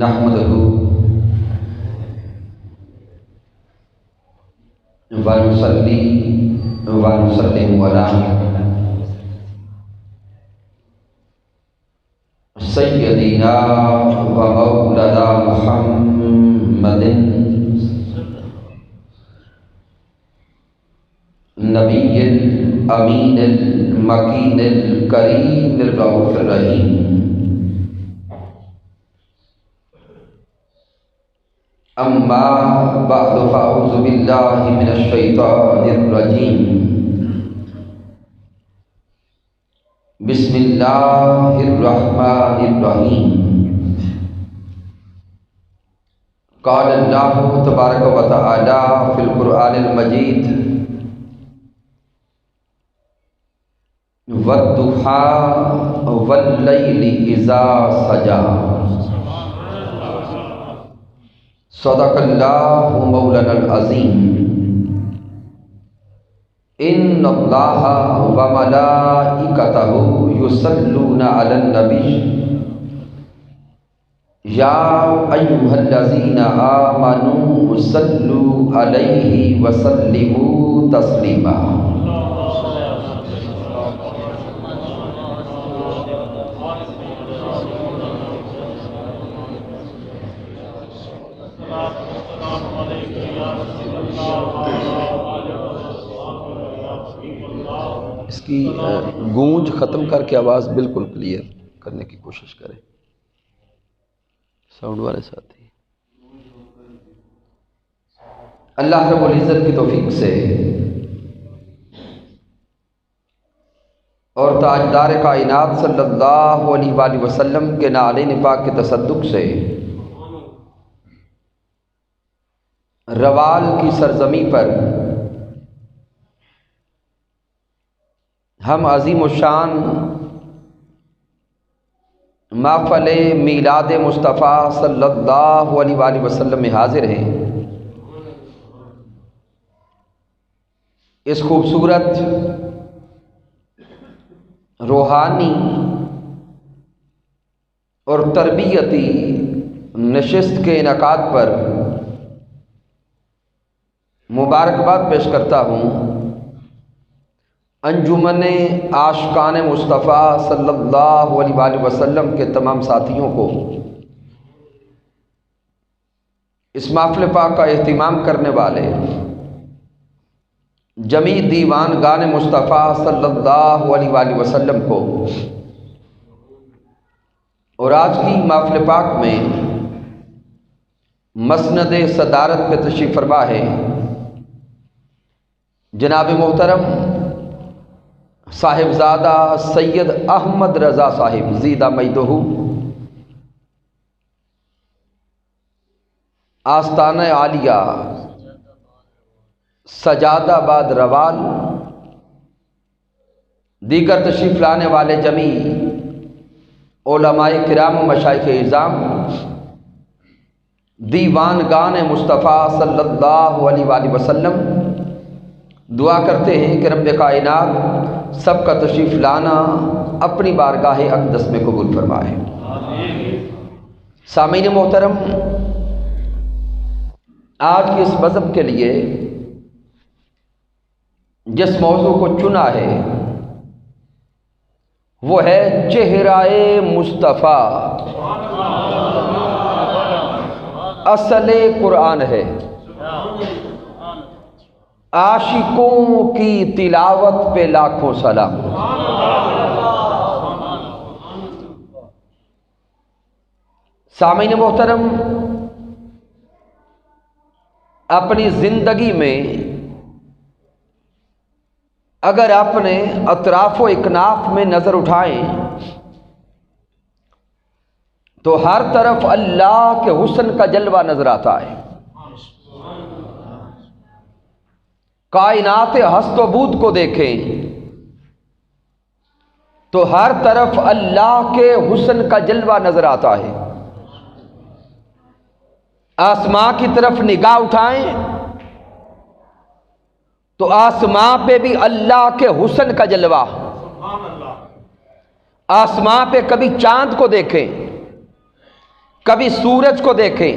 نحمدہ ونصلی ونسلم علی سیدنا و مولانا محمد نبی الامین المکین الکریم الرؤوف الرحیم اما بعد فاعوذ باللہ من الشیطان الرجیم بسم اللہ الرحمن الرحیم قال اللہ تبارک و تعالی فی القرآن المجید والضحی واللیل اذا سجی صدق اللہ مولانا العظیم ان اللہ و ملائکتہ یصلون علی النبی یا ایھا الذین آمنوا صلوا علیہ وسلموا تسلیما۔ اس کی گونج ختم کر کے آواز بالکل کلیئر کرنے کی کوشش کریں ساؤنڈ والے ساتھی۔ اللہ رب العزت کی توفیق سے اور تاجدار کائنات صلی اللہ علیہ وآلہ وسلم کے نعلین پاک کے تصدق سے روال کی سرزمین پر ہم عظیم الشان محفل میلاد مصطفیٰ صلی اللہ علیہ وآلہ وسلم میں حاضر ہیں۔ اس خوبصورت روحانی اور تربیتی نشست کے انعقاد پر مبارکباد پیش کرتا ہوں انجمن عاشقان مصطفیٰ صلی اللہ علیہ وآلہ وسلم کے تمام ساتھیوں کو، اس محفل پاک کا اہتمام کرنے والے جمیع دیوان گان مصطفیٰ صلی اللہ علیہ وآلہ وسلم کو، اور آج کی محفل پاک میں مسند صدارت پہ تشریف فرما ہے جناب محترم صاحبزادہ سید احمد رضا صاحب زیدہ میدہ آستانہ عالیہ سجاد آباد روال، دیگر تشریف لانے والے جمیع علماء کرام و مشائخ اعظام، دیوان گان مصطفیٰ صلی اللہ علیہ وآلہ وسلم، دعا کرتے ہیں کہ رب کائنات سب کا تشریف لانا اپنی بارگاہ اقدس میں قبول فرمائے۔ سامعین محترم، آج کی اس بزم کے لیے جس موضوع کو چنا ہے وہ ہے چہرہ مصطفیٰ اصل قرآن ہے، عاشقوں کی تلاوت پہ لاکھوں سلام۔ سامعین محترم، اپنی زندگی میں اگر اپنے اطراف و اکناف میں نظر اٹھائیں تو ہر طرف اللہ کے حسن کا جلوہ نظر آتا ہے۔ کائنات ہست و بود کو دیکھیں تو ہر طرف اللہ کے حسن کا جلوہ نظر آتا ہے۔ آسمان کی طرف نگاہ اٹھائیں تو آسمان پہ بھی اللہ کے حسن کا جلوہ۔ آسمان پہ کبھی چاند کو دیکھیں کبھی سورج کو دیکھیں،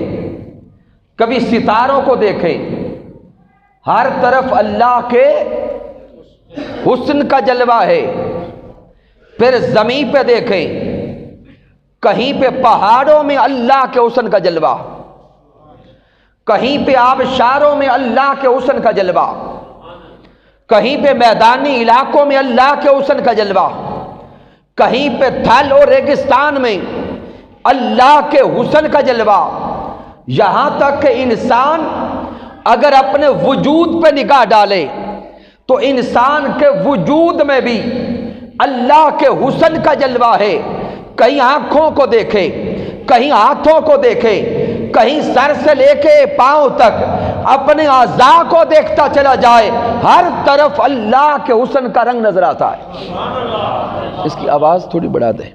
کبھی ستاروں کو دیکھیں، ہر طرف اللہ کے حسن کا جلوہ ہے۔ پھر زمین پہ دیکھیں، کہیں پہ پہاڑوں میں اللہ کے حسن کا جلوہ، کہیں پہ آبشاروں میں اللہ کے حسن کا جلوہ، کہیں پہ میدانی علاقوں میں اللہ کے حسن کا جلوہ، کہیں پہ تھل اور ریگستان میں اللہ کے حسن کا جلوہ، یہاں تک کہ انسان اگر اپنے وجود پہ نگاہ ڈالے تو انسان کے وجود میں بھی اللہ کے حسن کا جلوہ ہے۔ کہیں آنکھوں کو دیکھے، کہیں ہاتھوں کو دیکھے، کہیں سر سے لے کے پاؤں تک اپنے اعضاء کو دیکھتا چلا جائے، ہر طرف اللہ کے حسن کا رنگ نظر آتا ہے۔ اس کی آواز تھوڑی بڑھا دیں۔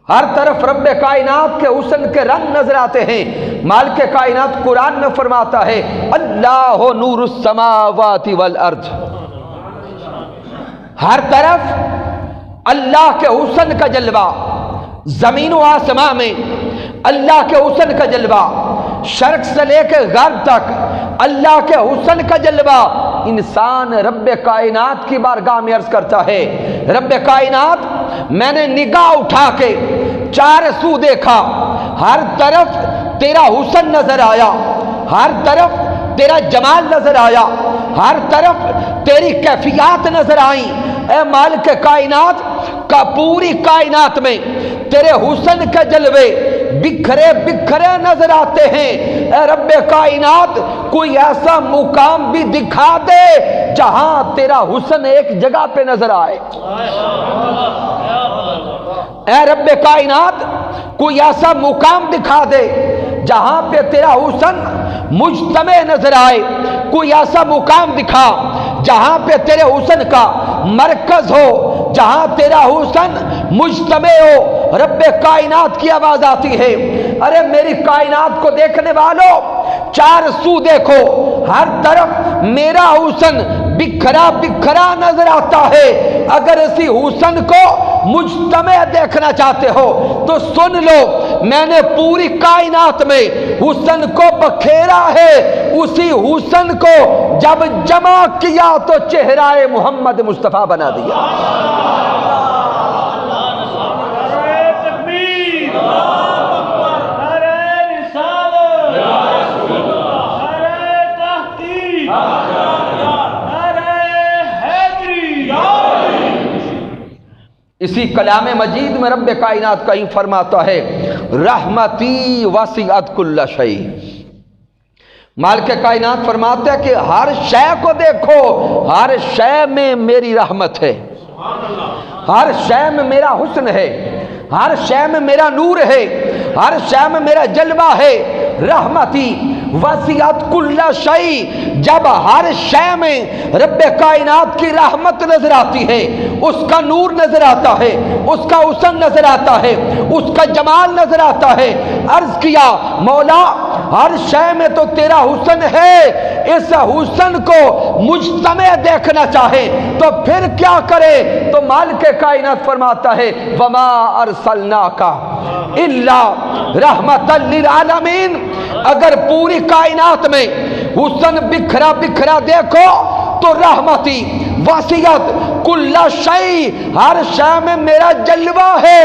ہر طرف رب کائنات کے حسن کے رنگ نظر آتے ہیں۔ مالک کائنات قرآن میں فرماتا ہے اللہ نور السماوات والارض، ہر طرف اللہ کے حسن کا جلوہ، زمین و آسمان میں اللہ کے حسن کا جلوہ، شرق سے لے کے غرب تک اللہ کے حسن کا جلوہ۔ انسان رب کائنات کی بارگاہ میں عرض کرتا ہے رب کائنات میں نے نگاہ اٹھا کے چار سو دیکھا، ہر طرف تیرا حسن نظر آیا، ہر طرف تیرا جمال نظر آیا، ہر طرف تیری کیفیات نظر آئیں۔ اے مالک کائنات کا پوری کائنات میں تیرے حسن کے جلوے بکھرے بکھرے نظر آتے ہیں۔ اے رب کائنات کوئی ایسا مقام بھی دکھا دے جہاں تیرا حسن ایک جگہ پہ نظر آئے۔ اے رب کائنات کوئی ایسا مقام دکھا دے جہاں پہ تیرا حسن مجتمع نظر آئے، کوئی ایسا مقام دکھا جہاں پہ تیرے حسن کا مرکز ہو، جہاں تیرا حسن مجتمع ہو۔ رب کائنات کی آواز آتی ہے ارے میری کائنات کو دیکھنے والوں چار سو دیکھو، ہر طرف میرا حسن بکھرا بکھرا نظر آتا ہے۔ اگر اسی حسن کو مجتمع دیکھنا چاہتے ہو تو سن لو، میں نے پوری کائنات میں حسن کو بکھیرا ہے، اسی حسن کو جب جمع کیا تو چہرہ محمد مصطفیٰ بنا دیا۔ اسی کلام مجید میں رب کائنات کہیں فرماتا ہے رحمتی وسعت کل شیء۔ مالک کائنات فرماتا ہے کہ ہر شے کو دیکھو، ہر شے میں میری رحمت ہے، ہر شے میں میرا حسن ہے، ہر شے میں میرا نور ہے، ہر شے میں میرا جلوہ ہے۔ رحمتی وسعت کل شیء، جب ہر شے میں رب کائنات کی رحمت نظر آتی ہے، اس کا نور نظر آتا ہے، اس کا حسن نظر آتا ہے، اس کا جمال نظر آتا ہے، عرض کیا مولا ہر شے میں تو تیرا حسن ہے، اس حسن کو مجتمع دیکھنا چاہے تو پھر کیا کرے؟ تو مالک کائنات فرماتا ہے وما ارسلناک الا رحمت للعالمین۔ اگر پوری کائنات میں حسن بکھرا بکھرا دیکھو تو رحمتی وسعت کل شیء، ہر شے میں میرا جلوہ ہے،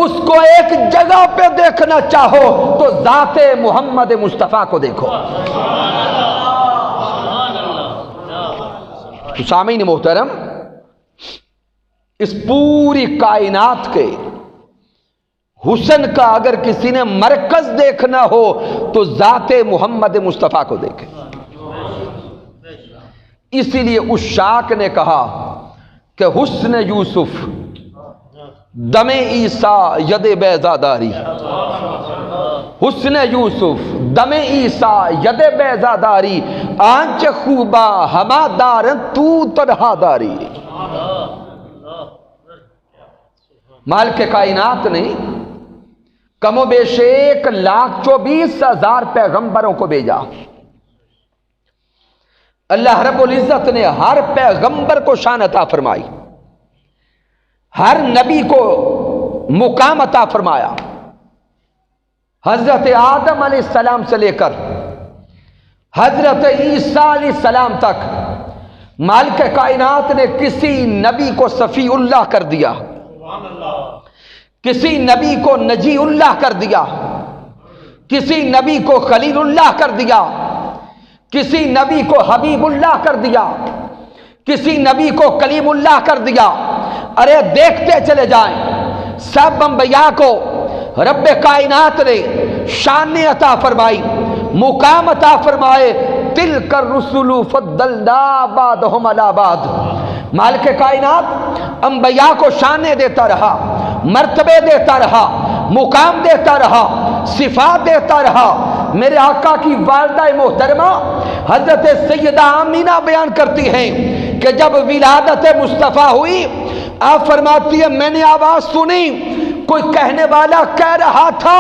اس کو ایک جگہ پہ دیکھنا چاہو تو ذات محمد مصطفیٰ کو دیکھو۔ سامعین محترم، اس پوری کائنات کے حسن کا اگر کسی نے مرکز دیکھنا ہو تو ذات محمد مصطفیٰ کو دیکھے۔ اسی لیے اس شاک نے کہا کہ حسن یوسف دم عیسیٰ ید بیضاداری، حسن یوسف دم عیسیٰ ید بیضاداری، آنچ خوبا ہما دارن تو تنہا داری۔ مالک کائنات نے کم و بیش 1,24,000 پیغمبروں کو بھیجا۔ اللہ رب العزت نے ہر پیغمبر کو شان عطا فرمائی، ہر نبی کو مقام عطا فرمایا۔ حضرت آدم علیہ السلام سے لے کر حضرت عیسیٰ علیہ السلام تک مالک کائنات نے کسی نبی کو صفی اللہ کر دیا، کسی نبی کو نجی اللہ کر دیا، کسی نبی کو خلیل اللہ کر دیا، کسی نبی کو حبیب اللہ کر دیا، کسی نبی کو کلیم اللہ کر دیا۔ ارے دیکھتے چلے جائیں، سب انبیاء کو رب کائنات نے شان عطا فرمائی، مقام عطا فرمائے۔ تلک الرسل فضلنا بعضهم علی بعض۔ مالک کائنات انبیاء کو شانیں دیتا رہا، مرتبے دیتا رہا، مقام دیتا رہا، صفات دیتا رہا۔ میرے آقا کی والدہ محترمہ حضرت سیدہ آمینہ بیان کرتی ہیں کہ جب ولادت مصطفیٰ ہوئی، آپ فرماتی ہے میں نے آواز سنی، کوئی کہنے والا کہہ رہا تھا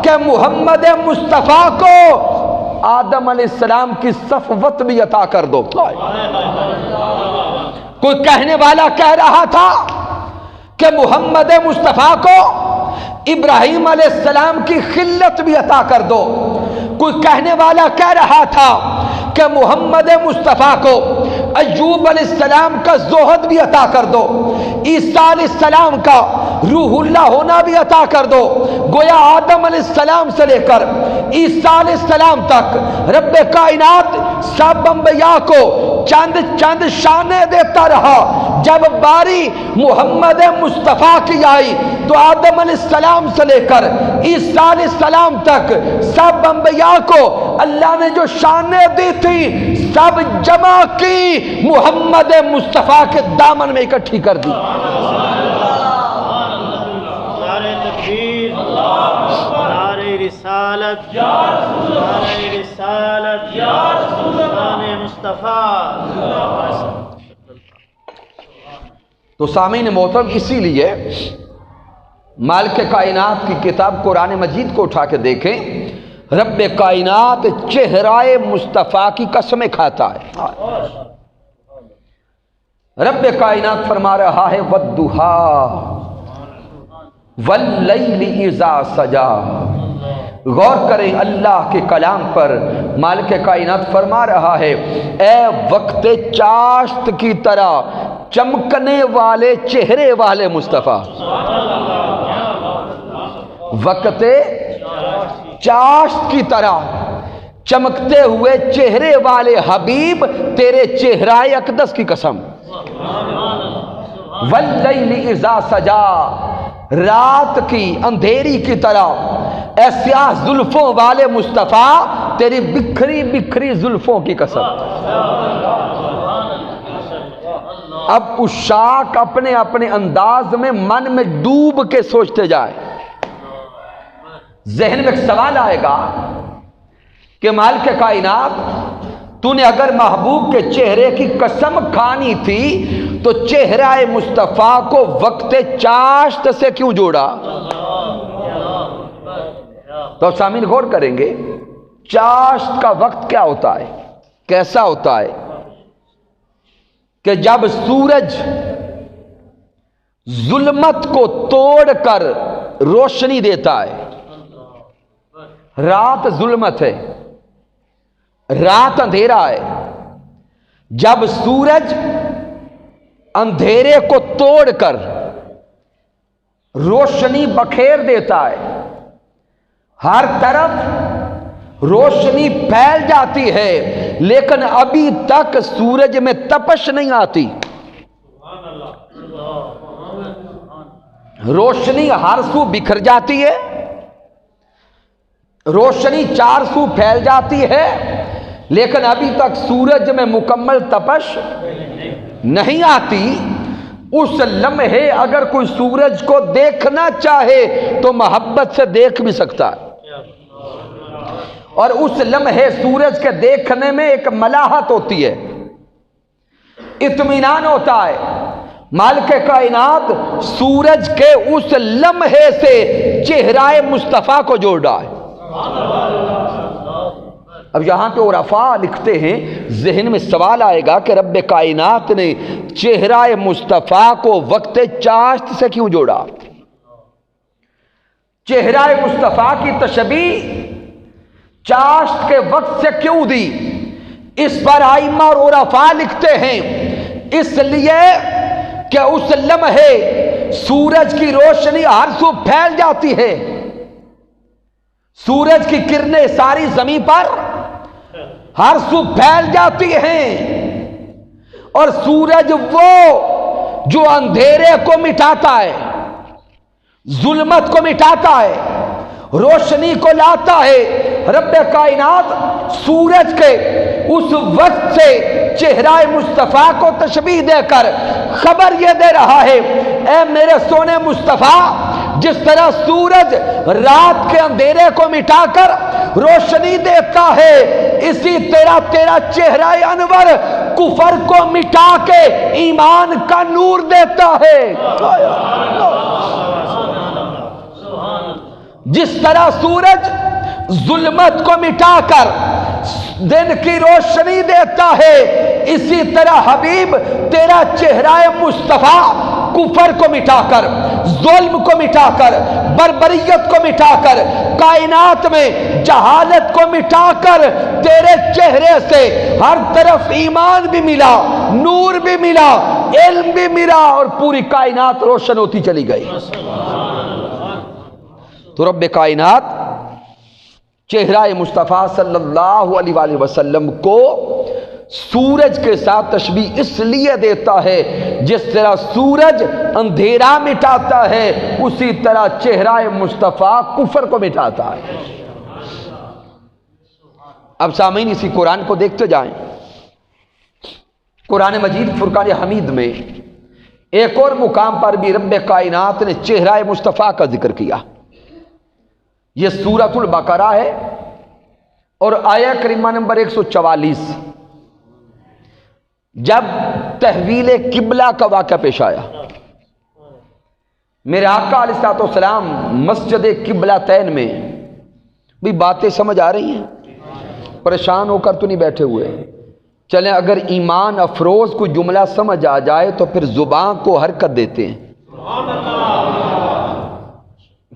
کہ محمد مصطفیٰ کو آدم علیہ السلام کی صفوت بھی عطا کر دو۔ کوئی کہنے والا کہہ رہا تھا کہ محمد مصطفیٰ کو ابراہیم علیہ السلام کی خلت بھی عطا کر دو۔ کوئی کہنے والا کہہ رہا تھا کہ محمد مصطفیٰ کو ایوب علیہ السلام کا زہد بھی عطا کر دو، عیسیٰ علیہ السلام کا روح اللہ ہونا بھی عطا کر دو۔ گویا آدم علیہ السلام سے لے کر عیسیٰ علیہ السلام تک رب کائنات سب انبیاء کو چند چند شانیں دیتا رہا۔ جب باری محمد مصطفیٰ کی آئی تو آدم علیہ السلام سے لے کر عیسیٰ علیہ السلام تک سب انبیاء کو اللہ نے جو شانیں دی تھی سب جمع کی، محمد مصطفیٰ کے دامن میں اکٹھی کر دی۔ نعرہ تکبیر، نعرہ رسالت، نعرہ رسالت، نعرہ مصطفیٰ۔ تو سامعین محترم، اسی لیے مالک کائنات کی کتاب قرآن مجید کو اٹھا کے دیکھیں، رب کائنات چہرہ مصطفیٰ کی قسمیں کھاتا ہے۔ رب کائنات فرما رہا ہے والضحیٰ واللیل اذا سجا۔ غور کریں اللہ کے کلام پر، مالک کائنات فرما رہا ہے اے وقت چاشت کی طرح چمکنے والے چہرے والے مصطفیٰ، وقت چاشت کی طرح چمکتے ہوئے چہرے والے حبیب تیرے چہرہ اقدس کی قسم۔ واللیل اذا سجا، رات کی اندھیری کی طرح اے سیاہ زلفوں والے مصطفیٰ تیری بکھری بکھری زلفوں کی قسم۔ اب عشاق اپنے اپنے انداز میں من میں ڈوب کے سوچتے جائے، ذہن میں ایک سوال آئے گا کہ مالک کائنات تو نے اگر محبوب کے چہرے کی قسم کھانی تھی تو چہرہ مصطفیٰ کو وقت چاشت سے کیوں جوڑا؟ تو سامعین غور کریں گے، چاشت کا وقت کیا ہوتا ہے، کیسا ہوتا ہے کہ جب سورج ظلمت کو توڑ کر روشنی دیتا ہے۔ رات ظلمت ہے، رات اندھیرا ہے، جب سورج اندھیرے کو توڑ کر روشنی بکھیر دیتا ہے، ہر طرف روشنی پھیل جاتی ہے، لیکن ابھی تک سورج میں تپش نہیں آتی۔ روشنی ہر سو بکھر جاتی ہے، روشنی چار سو پھیل جاتی ہے، لیکن ابھی تک سورج میں مکمل تپش نہیں آتی۔ اس لمحے اگر کوئی سورج کو دیکھنا چاہے تو محبت سے دیکھ بھی سکتا ہے، اور اس لمحے سورج کے دیکھنے میں ایک ملاحت ہوتی ہے، اطمینان ہوتا ہے۔ مالک کائنات سورج کے اس لمحے سے چہرہ مصطفیٰ کو جوڑ رہا ہے۔ اب یہاں پہ عرفاء لکھتے ہیں، ذہن میں سوال آئے گا کہ رب کائنات نے چہرہ مصطفیٰ کو وقت چاشت سے کیوں جوڑا؟ چہرہ مصطفیٰ کی تشبیہ چاشت کے وقت سے کیوں دی؟ اس پر ائمہ اور عرفاء لکھتے ہیں اس لیے کہ اس لمحے سورج کی روشنی ہر سو پھیل جاتی ہے، سورج کی کرنیں ساری زمین پر ہر سو پھیل جاتی ہیں، اور سورج وہ جو اندھیرے کو مٹاتا ہے، ظلمت کو مٹاتا ہے، روشنی کو لاتا ہے۔ رب کائنات سورج کے اس وقت سے چہرہ مصطفیٰ کو تشبیہ دے کر خبر یہ دے رہا ہے، اے میرے سونے مصطفیٰ، جس طرح سورج رات کے اندھیرے کو مٹا کر روشنی دیتا ہے، اسی طرح تیرا چہرہ انور کفر کو مٹا کے ایمان کا نور دیتا ہے۔ جس طرح سورج ظلمت کو مٹا کر دن کی روشنی دیتا ہے، اسی طرح حبیب تیرا چہرہ مصطفیٰ کفر کو مٹا کر، ظلم کو مٹا کر، بربریت کو مٹا کر، کائنات میں جہالت کو مٹا کر تیرے چہرے سے ہر طرف ایمان بھی ملا، نور بھی ملا، علم بھی ملا، اور پوری کائنات روشن ہوتی چلی گئی۔ تو رب کائنات چہرہ مصطفیٰ صلی اللہ علیہ وآلہ وسلم کو سورج کے ساتھ تشبیہ اس لیے دیتا ہے، جس طرح سورج اندھیرا مٹاتا ہے اسی طرح چہرہ مصطفیٰ کفر کو مٹاتا ہے۔ اب سامعین اسی قرآن کو دیکھتے جائیں۔ قرآن مجید فرقان حمید میں ایک اور مقام پر بھی رب کائنات نے چہرہ مصطفیٰ کا ذکر کیا۔ یہ سورۃ البقرہ ہے اور آیہ کریمہ نمبر 144۔ جب تحویل قبلہ کا واقعہ پیش آیا، میرے آقا علیہ الصلوۃ والسلام مسجد قبلتین میں، بھی باتیں سمجھ آ رہی ہیں؟ پریشان ہو کر تو نہیں بیٹھے ہوئے؟ چلیں اگر ایمان افروز کوئی جملہ سمجھ آ جائے تو پھر زبان کو حرکت دیتے ہیں۔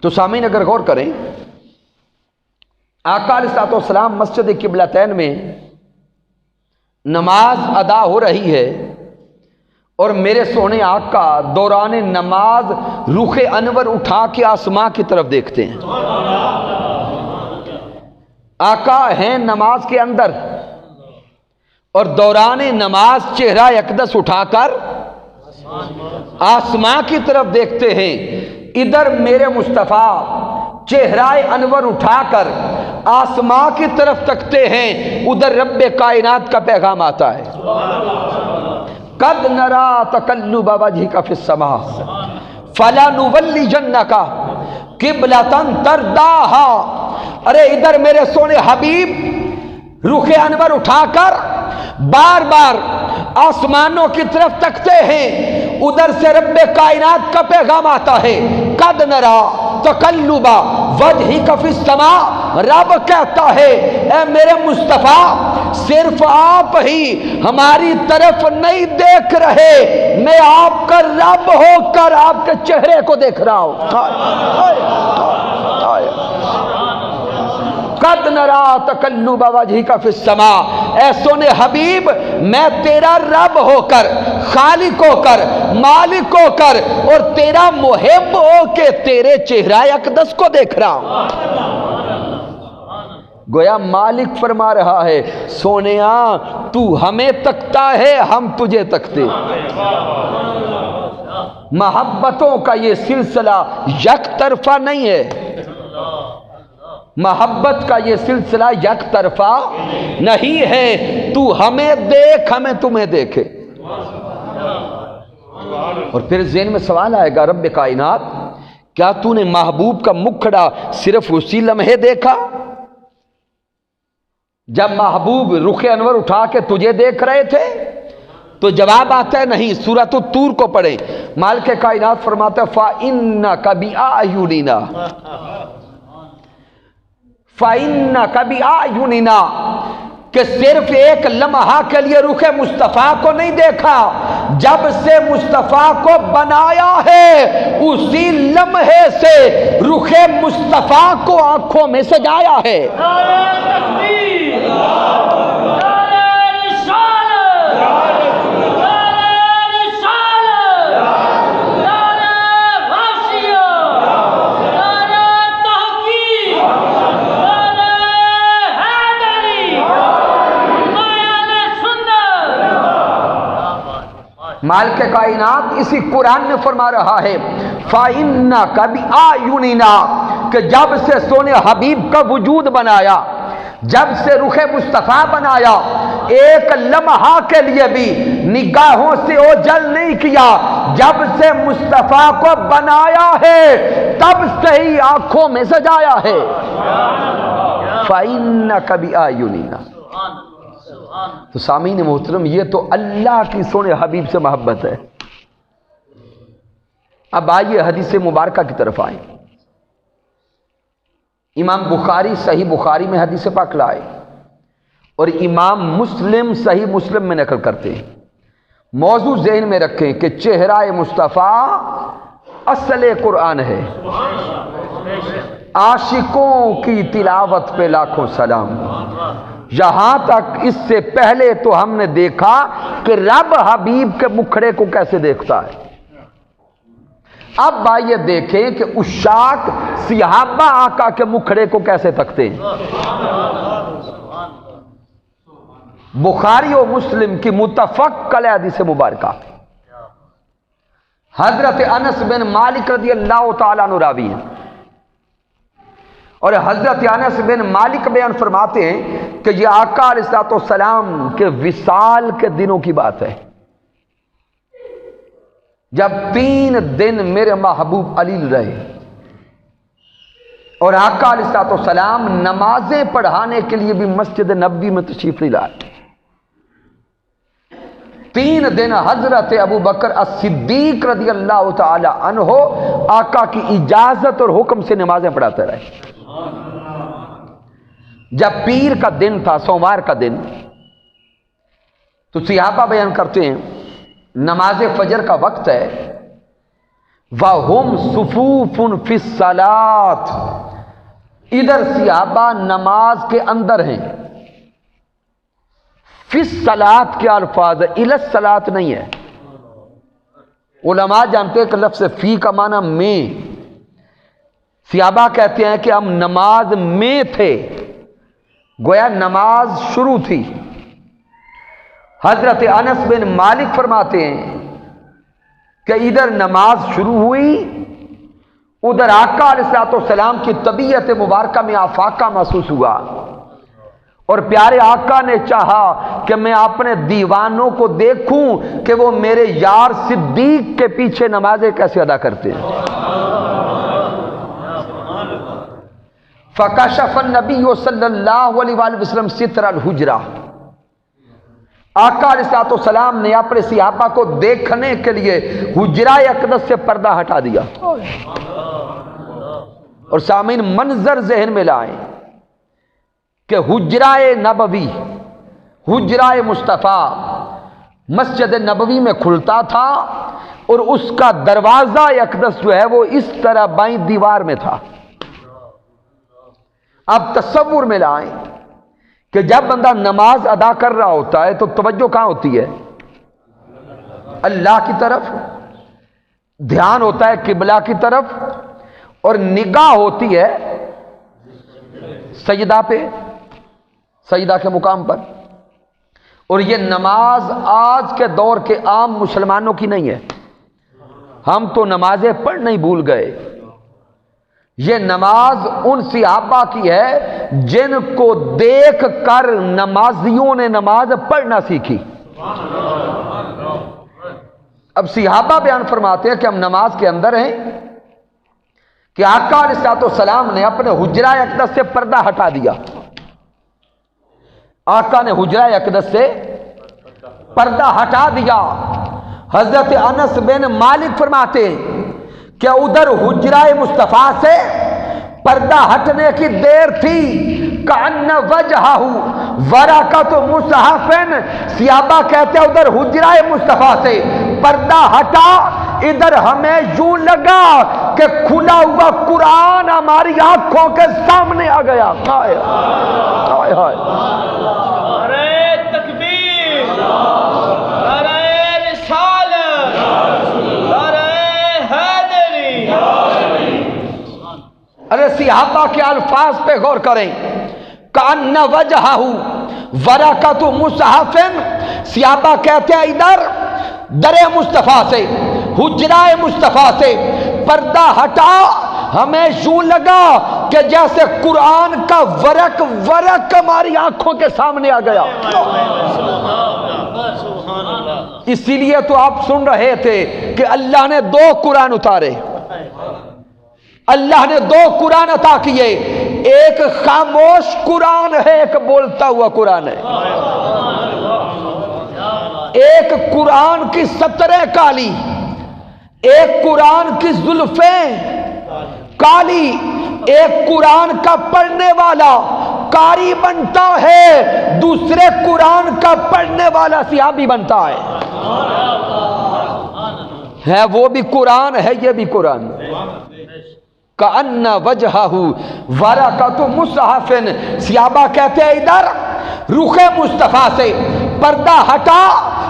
تو سامعین اگر غور کریں، آقا علیہ الصلوۃ والسلام مسجد قبلتین میں نماز ادا ہو رہی ہے، اور میرے سونے آقا دوران نماز رخ انور اٹھا کے آسمان کی طرف دیکھتے ہیں۔ آقا ہیں نماز کے اندر، اور دوران نماز چہرہ اقدس اٹھا کر آسمان کی طرف دیکھتے ہیں۔ ادھر میرے مصطفیٰ چہرہ انور اٹھا کر آسمان کی طرف تکتے ہیں، ادھر رب کائنات کا پیغام آتا ہے، قد نرا تقلب وجهك في السماء فلنولینک قبلۃ ترضاها۔ ارے ادھر میرے سونے حبیب رخ انور اٹھا کر بار بار آسمانوں کی طرف تکتے ہیں، ادھر سے رب کائنات کا پیغام آتا ہے، قد نرا تقلب وجهك في السماء۔ رب کہتا ہے اے میرے مصطفیٰ، صرف آپ ہی ہماری طرف نہیں دیکھ رہے، میں آپ کا رب ہو کر آپ کے چہرے کو دیکھ رہا ہوں۔ قد نرا تقلب وجهك في السماء۔ اے سونے حبیب، میں تیرا رب ہو کر، خالق ہو کر، مالک ہو کر، اور تیرا محب ہو کے تیرے چہرہ اقدس کو دیکھ رہا ہوں۔ گویا مالک فرما رہا ہے، سونیا تو ہمیں تکتا ہے، ہم تجھے تکتے۔ محبتوں کا یہ سلسلہ یک طرفہ نہیں ہے، محبت کا یہ سلسلہ یک طرفہ نہیں ہے، تو ہمیں دیکھ، ہمیں تمہیں دیکھے۔ اور پھر ذہن میں سوال آئے گا، رب کائنات کیا تو نے محبوب کا مکھڑا صرف اسی لمحے دیکھا جب محبوب رخ انور اٹھا کے تجھے دیکھ رہے تھے؟ تو جواب آتا ہے نہیں۔ سورۃ الطور کو پڑھیں، مالک کائنات فرماتا ہے فَإِنَّكَ بِأَعْيُنِنَا فَإِنَّكَ بِأَعْيُنِنَا، کہ صرف ایک لمحہ کے لیے رخ مصطفیٰ کو نہیں دیکھا، جب سے مصطفیٰ کو بنایا ہے اسی لمحے سے رخ مصطفیٰ کو آنکھوں میں سجایا ہے۔ مالک کائنات اسی قرآن میں فرما رہا ہے فَإِنَّكَ بِآيُنِنَا، کہ جب سے سونے حبیب کا وجود بنایا، جب سے رخ مصطفیٰ بنایا، ایک لمحہ کے لیے بھی نگاہوں سے اوجھل نہیں کیا۔ جب سے مصطفیٰ کو بنایا ہے تب سے ہی آنکھوں میں سجایا ہے۔ فَإِنَّكَ بِآيُنِنَا۔ تو سامعین محترم، یہ تو اللہ کی سونے حبیب سے محبت ہے۔ اب آئیے حدیث مبارکہ کی طرف آئیں۔ امام بخاری صحیح بخاری میں حدیث پاک لائے اور امام مسلم صحیح مسلم میں نقل کرتے ہیں۔ موضوع ذہن میں رکھیں کہ چہرہ مصطفیٰ اصل قرآن ہے۔ عاشقوں کی تلاوت پہ لاکھوں سلام۔ یہاں تک اس سے پہلے تو ہم نے دیکھا کہ رب حبیب کے مکھڑے کو کیسے دیکھتا ہے۔ اب آئیے دیکھیں کہ عشاق صحابہ آقا کے مکھڑے کو کیسے تکتے ہیں۔ بخاری و مسلم کی متفق علیہ حدیث مبارکہ، حضرت انس بن مالک رضی اللہ تعالیٰ عنہ راوی ہیں، اور حضرت انس بن مالک بیان فرماتے ہیں کہ یہ آقا علیہ السلام کے وصال کے دنوں کی بات ہے، جب 3 دن میرے محبوب علیل رہے اور آقا علیہ السلام نمازیں پڑھانے کے لیے بھی مسجد نبوی میں تشریف نہیں لائے۔ 3 دن حضرت ابو بکر الصدیق رضی اللہ تعالی عنہ آقا کی اجازت اور حکم سے نمازیں پڑھاتے رہے۔ جب پیر کا دن تھا، سوموار کا دن، تو صحابہ بیان کرتے ہیں نماز فجر کا وقت ہے، وَهُمْ صُفُوفٌ فِي الصَّلَاةِ، ادھر صحابہ نماز کے اندر ہیں۔ فِي الصَّلَاةِ کے الفاظ اِلَى الصَّلَاةِ نہیں ہے۔ علماء جانتے ہیں کہ لفظ فی کا معنی میں، صحابہ کہتے ہیں کہ ہم نماز میں تھے، گویا نماز شروع تھی۔ حضرت انس بن مالک فرماتے ہیں کہ ادھر نماز شروع ہوئی، ادھر آقا علیہ السلام کی طبیعت مبارکہ میں آفاقہ محسوس ہوا، اور پیارے آقا نے چاہا کہ میں اپنے دیوانوں کو دیکھوں کہ وہ میرے یار صدیق کے پیچھے نمازیں کیسے ادا کرتے ہیں۔ فَكَشَفَ النَّبِيُّ صلی اللہ علیہ وآلہ وسلم سِتْرَ الْحُجْرَةِ، آقا علیہ السلام نے اپنے صحابہ کو دیکھنے کے لیے حجرہ اقدس سے پردہ ہٹا دیا۔ اور سامعین منظر ذہن میں لائیں کہ حجرہ نبوی، حجرہ مصطفیٰ مسجد نبوی میں کھلتا تھا، اور اس کا دروازہ اقدس جو ہے وہ اس طرح بائیں دیوار میں تھا۔ اب تصور میں لائیں کہ جب بندہ نماز ادا کر رہا ہوتا ہے تو توجہ کہاں ہوتی ہے؟ اللہ کی طرف، دھیان ہوتا ہے قبلہ کی طرف، اور نگاہ ہوتی ہے سجدہ پہ، سجدہ کے مقام پر۔ اور یہ نماز آج کے دور کے عام مسلمانوں کی نہیں ہے، ہم تو نمازیں پڑھنا ہی بھول گئے۔ یہ نماز ان صحابہ کی ہے جن کو دیکھ کر نمازیوں نے نماز پڑھنا سیکھی۔ اب صحابہ بیان فرماتے ہیں کہ ہم نماز کے اندر ہیں کہ آقا علیہ السلام نے اپنے حجرہ اقدس سے پردہ ہٹا دیا۔ آقا نے حجرہ اقدس سے پردہ ہٹا دیا۔ حضرت انس بن مالک فرماتے ہیں کہ ادھر حجرہ مصطفیٰ سے پردہ ہٹنے کی دیر تھی، کأن وجہہ ورقۃ مصحف، صحابہ کہتے ہیں ادھر حجرہ مصطفیٰ سے پردہ ہٹا، ادھر ہمیں یوں لگا کہ کھلا ہوا قرآن ہماری آنکھوں کے سامنے آ گیا۔ ہائے ہائے ہائے، نعرہ تکبیر، نعرہ رسالت، نعرہ حیدری۔ ارے صحابہ کے الفاظ پہ غور کریں، کأن وجہہ ورقۃ مصحف، صحابہ کہتے ہیں ادھر در مصطفیٰ سے، حجرہ مصطفیٰ سے پردہ ہٹا، ہمیں یوں لگا کہ جیسے قرآن کا ورق ہماری آنکھوں کے سامنے آ گیا۔ سبحان اللہ۔ اسی لیے تو آپ سن رہے تھے کہ اللہ نے 2 قرآن اتارے، اللہ نے 2 قرآن عطا کیے، ایک خاموش قرآن ہے، ایک بولتا ہوا قرآن ہے۔ ایک قرآن کی سطریں کالی، ایک قرآن کی زلفیں کالی، ایک قرآن کا پڑھنے والا قاری بنتا ہے، دوسرے قرآن کا پڑھنے والا صحابی بنتا ہے وہ بھی قرآن ہے، یہ بھی قرآن۔ کأن وجہہ ورقۃ مصحف، صحابہ کہتے ہیں ادھر رخ مصطفیٰ سے پردہ ہٹا،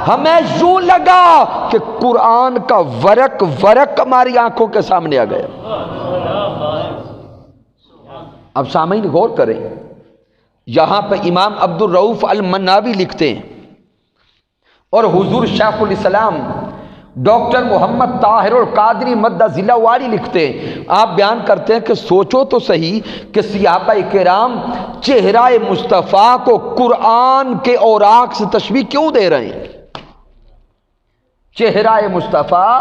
ہمیں یوں لگا کہ قرآن کا ورق ہماری آنکھوں کے سامنے آ گیا۔ اب سامعین غور کریں، یہاں پہ امام عبد الرؤف المناوی لکھتے ہیں اور حضور شیخ الاسلام ڈاکٹر محمد طاہر القادری مدہ ذلہ والی لکھتے ہیں، آپ بیان کرتے ہیں کہ سوچو تو صحیح کہ صحابہ کرام چہرہ مصطفیٰ کو قرآن کے اوراق سے تشبیہ کیوں دے رہے ہیں؟ چہرہ مصطفیٰ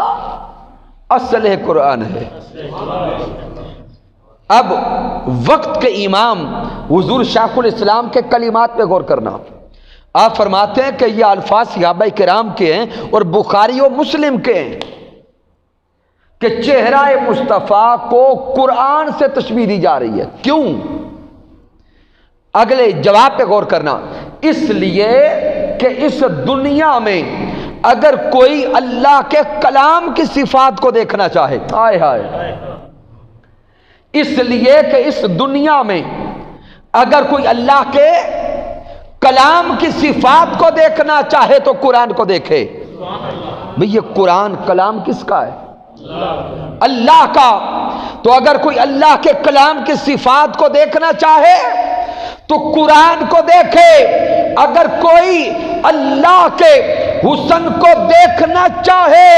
اصل قرآن ہے۔ اب وقت کے امام حضور شیخ الاسلام کے کلمات پہ غور کرنا، آپ فرماتے ہیں کہ یہ الفاظ صحابہ کرام کے ہیں اور بخاری و مسلم کے ہیں کہ چہرہ مصطفیٰ کو قرآن سے تشبیہ دی جا رہی ہے۔ کیوں؟ اگلے جواب پہ غور کرنا، اس لیے کہ اس دنیا میں اگر کوئی اللہ کے کلام کی صفات کو دیکھنا چاہے، ہائے ہائے، اس لیے کہ اس دنیا میں اگر کوئی اللہ کے کلام کی صفات کو دیکھنا چاہے تو قرآن کو دیکھے۔ بھئی یہ قرآن کلام کس کا ہے؟ اللہ کا۔ تو اگر کوئی اللہ کے کلام کی صفات کو دیکھنا چاہے تو قرآن کو دیکھے، اگر کوئی اللہ کے حسن کو دیکھنا چاہے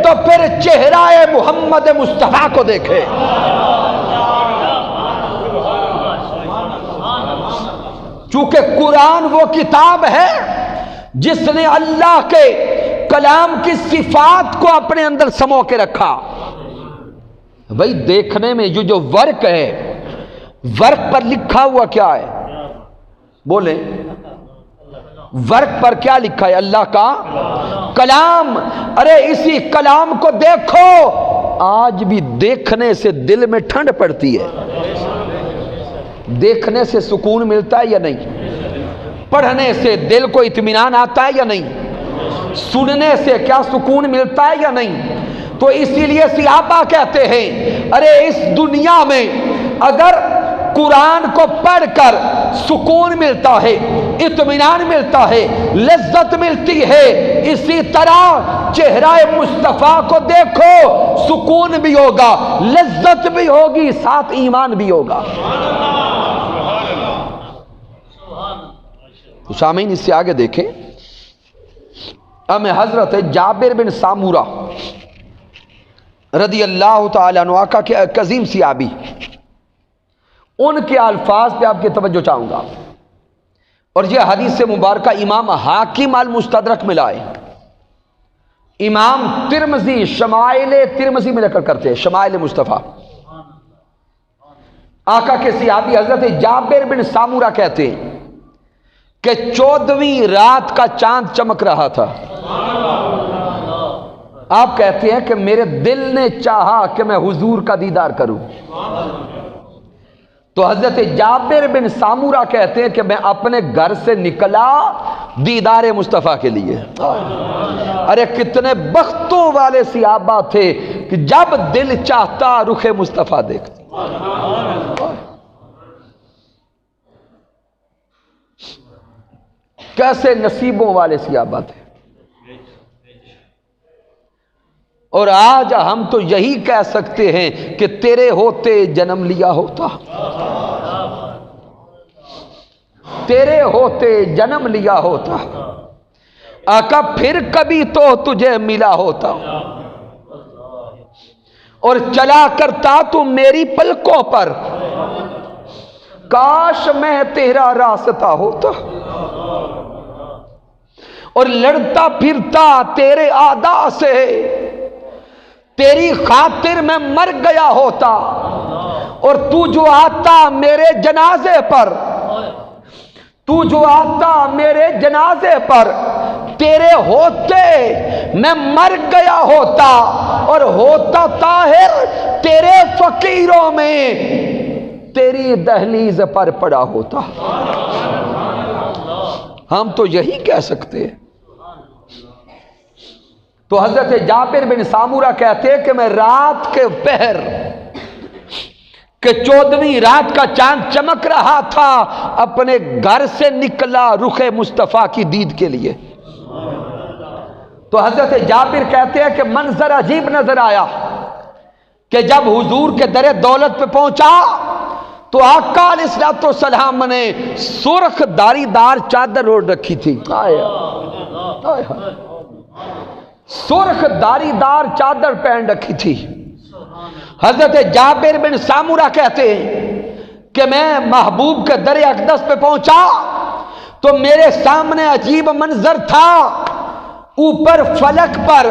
تو پھر چہرہ محمد مصطفیٰ کو دیکھے۔ چونکہ قرآن وہ کتاب ہے جس نے اللہ کے کلام کی صفات کو اپنے اندر سمو کے رکھا۔ بھئی دیکھنے میں جو ورق ہے، ورق پر لکھا ہوا کیا ہے؟ بولیں، ورق پر کیا لکھا ہے؟ اللہ کا کلام۔ ارے اسی کلام کو دیکھو، آج بھی دیکھنے سے دل میں ٹھنڈ پڑتی ہے، دیکھنے سے سکون ملتا ہے یا نہیں؟ پڑھنے سے دل کو اطمینان آتا ہے یا نہیں؟ سننے سے کیا سکون ملتا ہے یا نہیں؟ تو اسی لیے صحابہ کہتے ہیں ارے اس دنیا میں اگر قرآن کو پڑھ کر سکون ملتا ہے، اطمینان ملتا ہے، لذت ملتی ہے، اسی طرح چہرہ مصطفیٰ کو دیکھو، سکون بھی ہوگا، لذت بھی ہوگی، ساتھ ایمان بھی ہوگا۔ سامعین اس سے آگے دیکھیں، ہمیں حضرت جابر بن سامورہ رضی اللہ تعالیٰ عنہ آقا کے ایک عظیم صحابی، ان کے الفاظ پہ آپ کی توجہ چاہوں گا، اور یہ حدیث مبارکہ امام حاکم المستدرک میں لائے، امام ترمذی شمائل ترمذی میں ذکر کرتے ہیں، شمائل مصطفیٰ۔ آقا کے صحابی حضرت جابر بن سامورہ کہتے ہیں کہ 14ویں رات کا چاند چمک رہا تھا، آپ کہتے ہیں کہ میرے دل نے چاہا کہ میں حضور کا دیدار کروں، تو حضرت جابر بن سامورہ کہتے ہیں کہ میں اپنے گھر سے نکلا دیدار مصطفیٰ کے لیے۔ ارے کتنے بختوں والے صحابہ تھے کہ جب دل چاہتا رخ مصطفیٰ دیکھتے۔ کیسے نصیبوں والے صحابہ تھے۔ اور آج ہم تو یہی کہہ سکتے ہیں کہ تیرے ہوتے جنم لیا ہوتا، تیرے ہوتے جنم لیا ہوتا، آقا پھر کبھی تو تجھے ملا ہوتا، اور چلا کرتا تو میری پلکوں پر، کاش میں تیرا راستہ ہوتا، اور لڑتا پھرتا تیرے اعداء سے، تیری خاطر میں مر گیا ہوتا، اور تو جو آتا میرے جنازے پر، تو جو آتا میرے جنازے پر، تیرے ہوتے میں مر گیا ہوتا، اور ہوتا طاہر تیرے فقیروں میں، تیری دہلیز پر پڑا ہوتا۔ ہم تو یہی کہہ سکتے ہیں۔ تو حضرت جابر بن سامورہ کہتے ہیں کہ میں رات کے پہر کہ 14ویں رات کا چاند چمک رہا تھا، اپنے گھر سے نکلا رخ مصطفیٰ کی دید کے لیے۔ تو حضرت جابر کہتے ہیں کہ منظر عجیب نظر آیا کہ جب حضور کے در دولت پہ پہنچا تو آقا علیہ الصلوۃ والسلام نے سرخ داری دار چادر اوڑھ رکھی تھی۔ سرخ داری دار چادر پہن رکھی تھی۔ حضرت جابر بن سامورہ کہتے ہیں کہ میں محبوب کے در اقدس پہ پہنچا تو میرے سامنے عجیب منظر تھا، اوپر فلک پر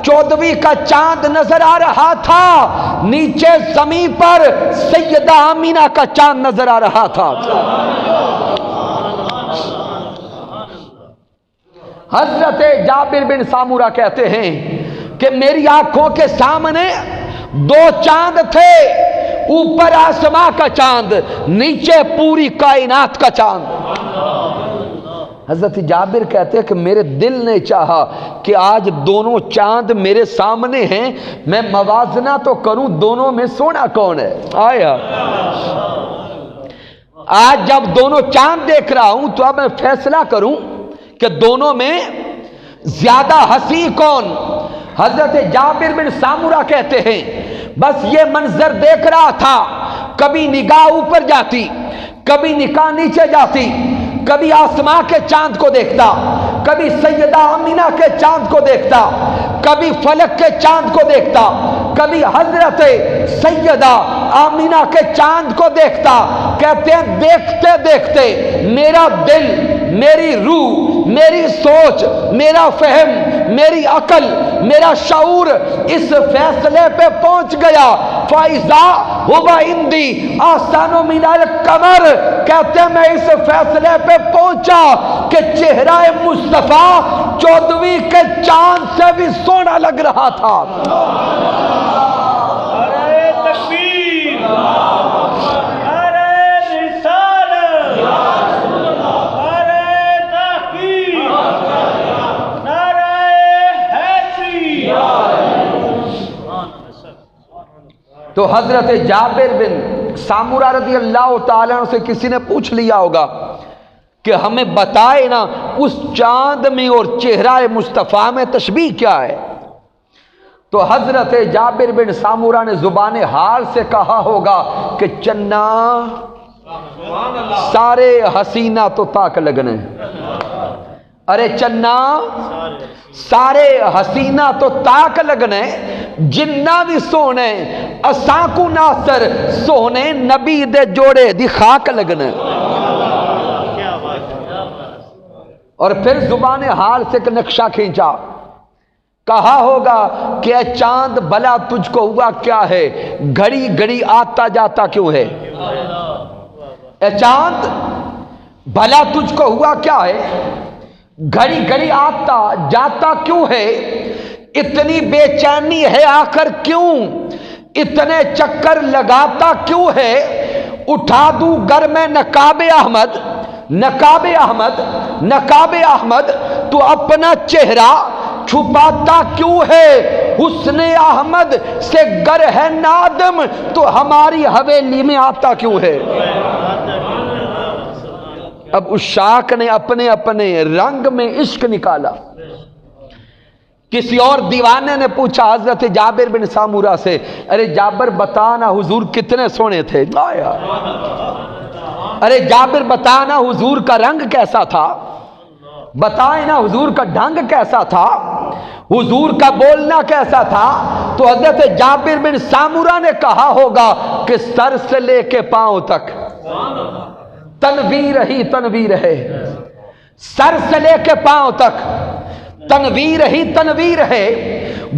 14ویں کا چاند نظر آ رہا تھا، نیچے زمین پر سیدہ آمینہ کا چاند نظر آ رہا تھا۔ حضرت جابر بن سامورہ کہتے ہیں کہ میری آنکھوں کے سامنے 2 چاند تھے، اوپر آسماں کا چاند، نیچے پوری کائنات کا چاند۔ حضرت جابر کہتے ہیں کہ میرے دل نے چاہا کہ آج دونوں چاند میرے سامنے ہیں، میں موازنہ تو کروں دونوں میں سونا کون ہے۔ آیا آج جب دونوں چاند دیکھ رہا ہوں تو اب میں فیصلہ کروں کہ دونوں میں زیادہ ہنسی کون۔ حضرت جابر بن سامورہ کہتے ہیں بس یہ منظر دیکھ رہا تھا، کبھی نگاہ اوپر جاتی، کبھی نگاہ نیچے جاتی، کبھی آسمان کے چاند کو دیکھتا، کبھی سیدہ آمینہ کے چاند کو دیکھتا، کبھی فلک کے چاند کو دیکھتا، کبھی حضرت سیدہ آمینہ کے چاند کو دیکھتا۔ کہتے ہیں دیکھتے دیکھتے میرا دل، میری روح، میری سوچ، میرا فہم، میری عقل، میرا شعور اس فیصلے پہ پہنچ گیا، فائزہ ہوا اندی آسانو من القمر، کہتے ہیں میں اس فیصلے پہ پہنچا کہ چہرہ مصطفیٰ 14ویں کے چاند سے بھی سونا لگ رہا تھا۔ نعرہ تکبیر، نعرہ رسالت، نعرہ تحقیق، نعرہ حیدری۔ تو حضرت جابر بن سامورہ رضی اللہ تعالیٰ عنہ سے کسی نے پوچھ لیا ہوگا کہ ہمیں بتائے نا اس چاند میں اور چہرہ مصطفیٰ میں تشبیہ کیا ہے؟ تو حضرت جابر بن سامورہ نے زبان حال سے کہا ہوگا کہ چنا سارے حسینہ تو تاک لگنے، ارے چنا سارے حسینہ تو تاک لگنے، جنہ بھی سونے اساں کو ناصر سونے، نبی دے جوڑے دی خاک لگنے۔ اور پھر زبان حال سے ایک نقشہ کھینچا، کہا ہوگا کہ اے چاند بھلا تجھ کو ہوا کیا ہے، گھڑی گھڑی آتا جاتا کیوں ہے؟ اے چاند بھلا تجھ کو ہوا کیا ہے، گھڑی گھڑی آتا جاتا کیوں ہے، اتنی بے چینی ہے آخر کیوں، اتنے چکر لگاتا کیوں ہے، اٹھا دوں گر میں نقاب احمد، نقاب احمد، نقاب احمد، تو اپنا چہرہ چھپاتا کیوں ہے؟ حسن احمد سے گر ہے نادم تو ہماری حویلی میں آتا کیوں ہے؟ اب عشاق نے اپنے اپنے رنگ میں عشق نکالا۔ کسی اور دیوانے نے پوچھا حضرت جابر بن سامورہ سے، ارے جابر بتانا حضور کتنے سونے تھے؟ ارے جابر بتانا حضور کا رنگ کیسا تھا، بتائیں نا حضور کا ڈھنگ کیسا تھا، حضور کا بولنا کیسا تھا؟ تو حضرت جابر بن سامورہ نے کہا ہوگا کہ سر سے لے کے پاؤں تک تنویر ہی تنویر ہے، سر سے لے کے پاؤں تک تنویر ہی تنویر ہے،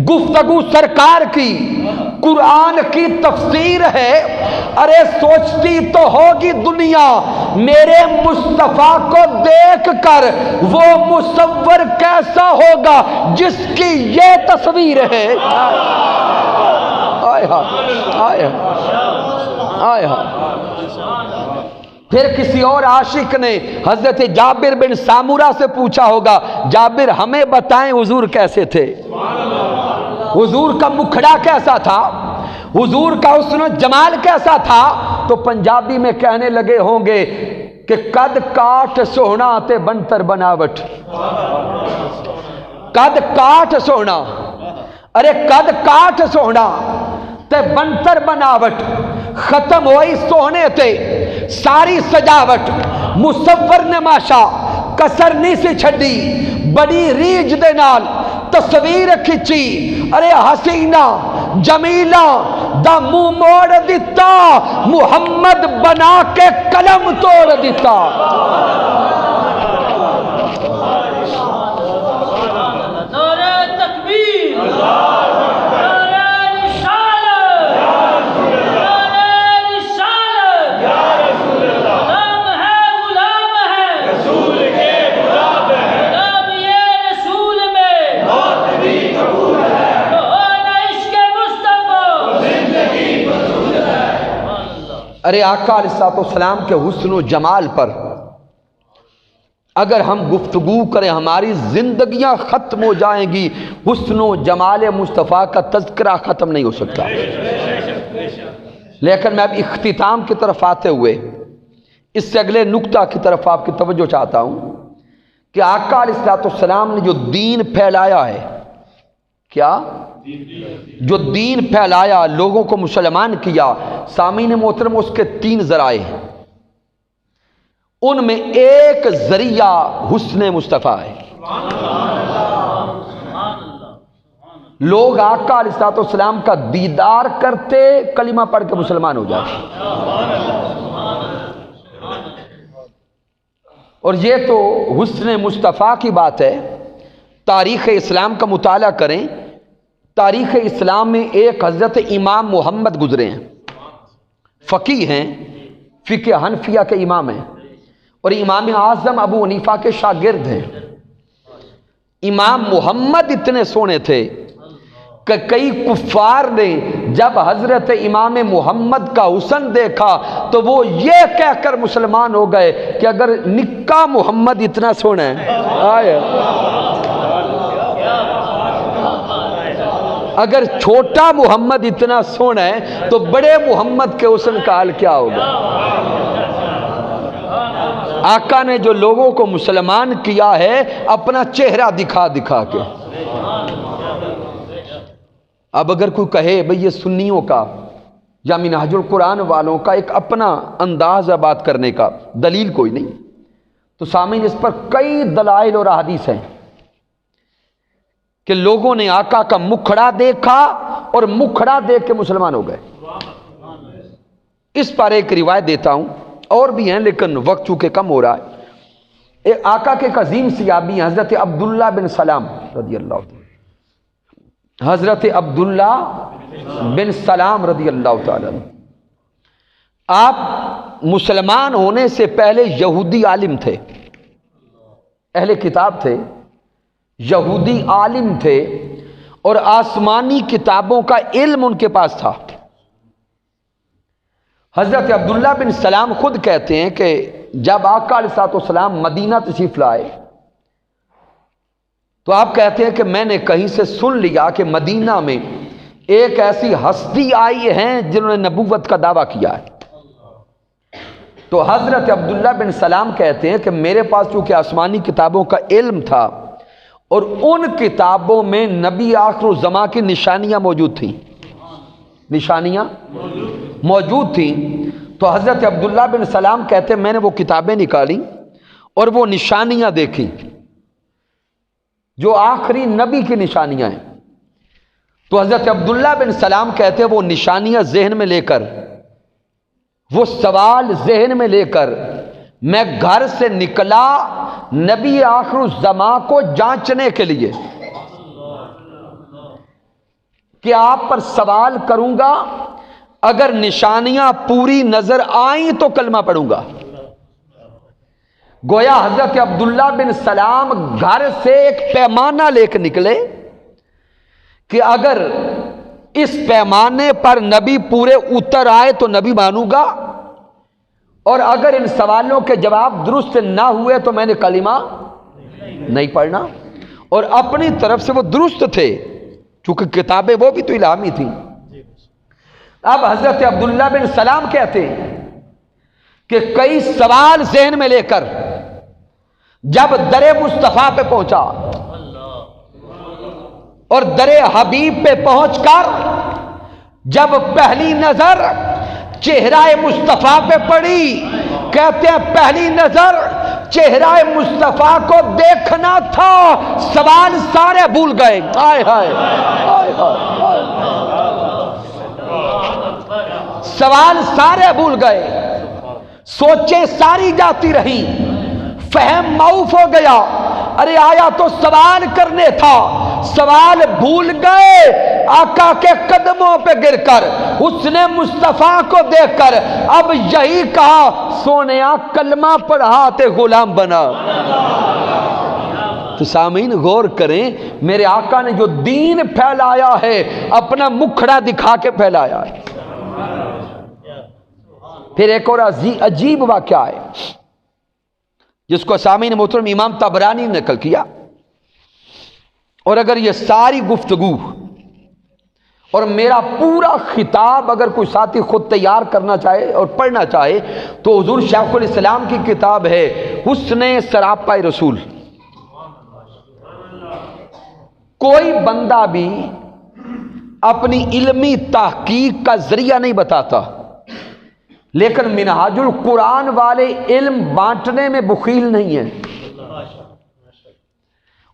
گفتگو سرکار کی قرآن کی تفسیر ہے۔ ارے سوچتی تو ہوگی دنیا میرے مصطفیٰ کو دیکھ کر وہ مصور کیسا ہوگا جس کی یہ تصویر ہے۔ آئے آئے آئے پھر کسی اور عاشق نے حضرت جابر بن سامورہ سے پوچھا ہوگا، جابر ہمیں بتائیں حضور کیسے تھے، حضور کا مکھڑا کیسا تھا، حضور کا حسن و جمال کیسا تھا؟ تو پنجابی میں کہنے لگے ہوں گے کہ قد کاٹ سونا تے بنتر بناوٹ، قد کاٹ سونا، ارے قد کاٹ سونا تے بنتر بناوٹ، ختم ہوئی سونے تے ساری سجاوٹ، مصور نے ماشا کسر نہیں سی چھڈی، بڑی ریج دے نال تصویر کھچی، ارے حسینہ جمیلہ دا منہ موڑ دیتا، محمد بنا کے قلم توڑ دیتا۔ نعرہ تکبیر، ارے آقا علیہ السلام کے حسن و جمال پر اگر ہم گفتگو کریں ہماری زندگیاں ختم ہو جائیں گی، حسن و جمال مصطفیٰ کا تذکرہ ختم نہیں ہو سکتا۔ لیکن میں اب اختتام کی طرف آتے ہوئے اس سے اگلے نکتہ کی طرف آپ کی توجہ چاہتا ہوں کہ آقا علیہ السلام نے جو دین پھیلایا ہے، کیا جو دین پھیلایا، لوگوں کو مسلمان کیا، سامعین محترم اس کے 3 ذرائع ہیں، ان میں ایک ذریعہ حسن مصطفیٰ ہے۔ لوگ آقا علیہ السلام کا دیدار کرتے کلمہ پڑھ کے مسلمان ہو جاتے، اور یہ تو حسن مصطفیٰ کی بات ہے۔ تاریخ اسلام کا مطالعہ کریں، تاریخ اسلام میں ایک حضرت امام محمد گزرے ہیں، فقیہ ہیں، فقہ حنفیہ کے امام ہیں، اور امام اعظم ابو حنیفہ کے شاگرد ہیں۔ امام محمد اتنے سونے تھے کہ کئی کفار نے جب حضرت امام محمد کا حسن دیکھا تو وہ یہ کہہ کر مسلمان ہو گئے کہ اگر نکا محمد اتنا سونا ہے، آئے اگر چھوٹا محمد اتنا سونا ہے تو بڑے محمد کے حسن کا حال کیا ہوگا؟ آقا نے جو لوگوں کو مسلمان کیا ہے اپنا چہرہ دکھا دکھا کے۔ اب اگر کوئی کہے بھئی یہ سنیوں کا یا منہاج القرآن والوں کا ایک اپنا انداز ہے بات کرنے کا، دلیل کوئی نہیں، تو سامعین اس پر کئی دلائل اور احادیث ہیں کہ لوگوں نے آقا کا مکھڑا دیکھا اور مکھڑا دیکھ کے مسلمان ہو گئے۔ اس پر ایک روایت دیتا ہوں، اور بھی ہیں لیکن وقت چونکہ کم ہو رہا ہے۔ ایک آقا کے ایک عظیم صحابی ہیں حضرت عبداللہ بن سلام رضی اللہ تعالی، حضرت عبداللہ بن سلام رضی اللہ تعالی۔ آپ مسلمان ہونے سے پہلے یہودی عالم تھے، اہل کتاب تھے، یہودی عالم تھے، اور آسمانی کتابوں کا علم ان کے پاس تھا۔ حضرت عبداللہ بن سلام خود کہتے ہیں کہ جب آقا علیہ الصلوۃ والسلام مدینہ تشریف لائے تو آپ کہتے ہیں کہ میں نے کہیں سے سن لیا کہ مدینہ میں ایک ایسی ہستی آئی ہیں جنہوں نے نبوت کا دعویٰ کیا ہے۔ تو حضرت عبداللہ بن سلام کہتے ہیں کہ میرے پاس چونکہ آسمانی کتابوں کا علم تھا اور ان کتابوں میں نبی آخر الزماں کی نشانیاں موجود تھیں، نشانیاں موجود تھیں، تو حضرت عبداللہ بن سلام کہتے ہیں میں نے وہ کتابیں نکالی اور وہ نشانیاں دیکھی جو آخری نبی کی نشانیاں ہیں۔ تو حضرت عبداللہ بن سلام کہتے ہیں وہ نشانیاں ذہن میں لے کر، وہ سوال ذہن میں لے کر میں گھر سے نکلا نبی آخر الزماں کو جانچنے کے لیے کہ آپ پر سوال کروں گا، اگر نشانیاں پوری نظر آئیں تو کلمہ پڑھوں گا۔ گویا حضرت عبداللہ بن سلام گھر سے ایک پیمانہ لے کے نکلے کہ اگر اس پیمانے پر نبی پورے اتر آئے تو نبی مانوں گا، اور اگر ان سوالوں کے جواب درست نہ ہوئے تو میں نے کلمہ نہیں پڑھنا۔ اور اپنی طرف سے وہ درست تھے چونکہ کتابیں وہ بھی تو الہامی تھیں۔ اب حضرت عبداللہ بن سلام کہتے ہیں کہ کئی سوال ذہن میں لے کر جب در مصطفیٰ پہ پہنچا اور در حبیب پہ پہنچ کر جب پہلی نظر چہرہ مصطفیٰ پہ پڑی، کہتے ہیں پہلی نظر چہرہ مصطفیٰ کو دیکھنا تھا، سوال سارے بھول گئے۔ آئے ہائے آئے ہائے، سوال سارے بھول گئے، سوچیں ساری جاتی رہیں، فہم معوف ہو گیا، ارے آیا تو سوال کرنے تھا، سوال بھول گئے۔ آقا کے قدموں پہ گر کر حسن مصطفیٰ کو دیکھ کر اب یہی کہا، سونیا کلمہ پڑھا تے غلام بنا۔ تو سامعین غور کریں، میرے آقا نے جو دین پھیلایا ہے اپنا مکھڑا دکھا کے پھیلایا ہے۔ پھر ایک اور عجیب واقعہ ہے جس کو سامعین محترم امام طبرانی نے نقل کیا، اور اگر یہ ساری گفتگو اور میرا پورا خطاب اگر کوئی ساتھی خود تیار کرنا چاہے اور پڑھنا چاہے تو حضور شیخ الاسلام کی کتاب ہے حسن سراپا رسول۔ کوئی بندہ بھی اپنی علمی تحقیق کا ذریعہ نہیں بتاتا، لیکن منہاج القرآن والے علم بانٹنے میں بخیل نہیں ہیں،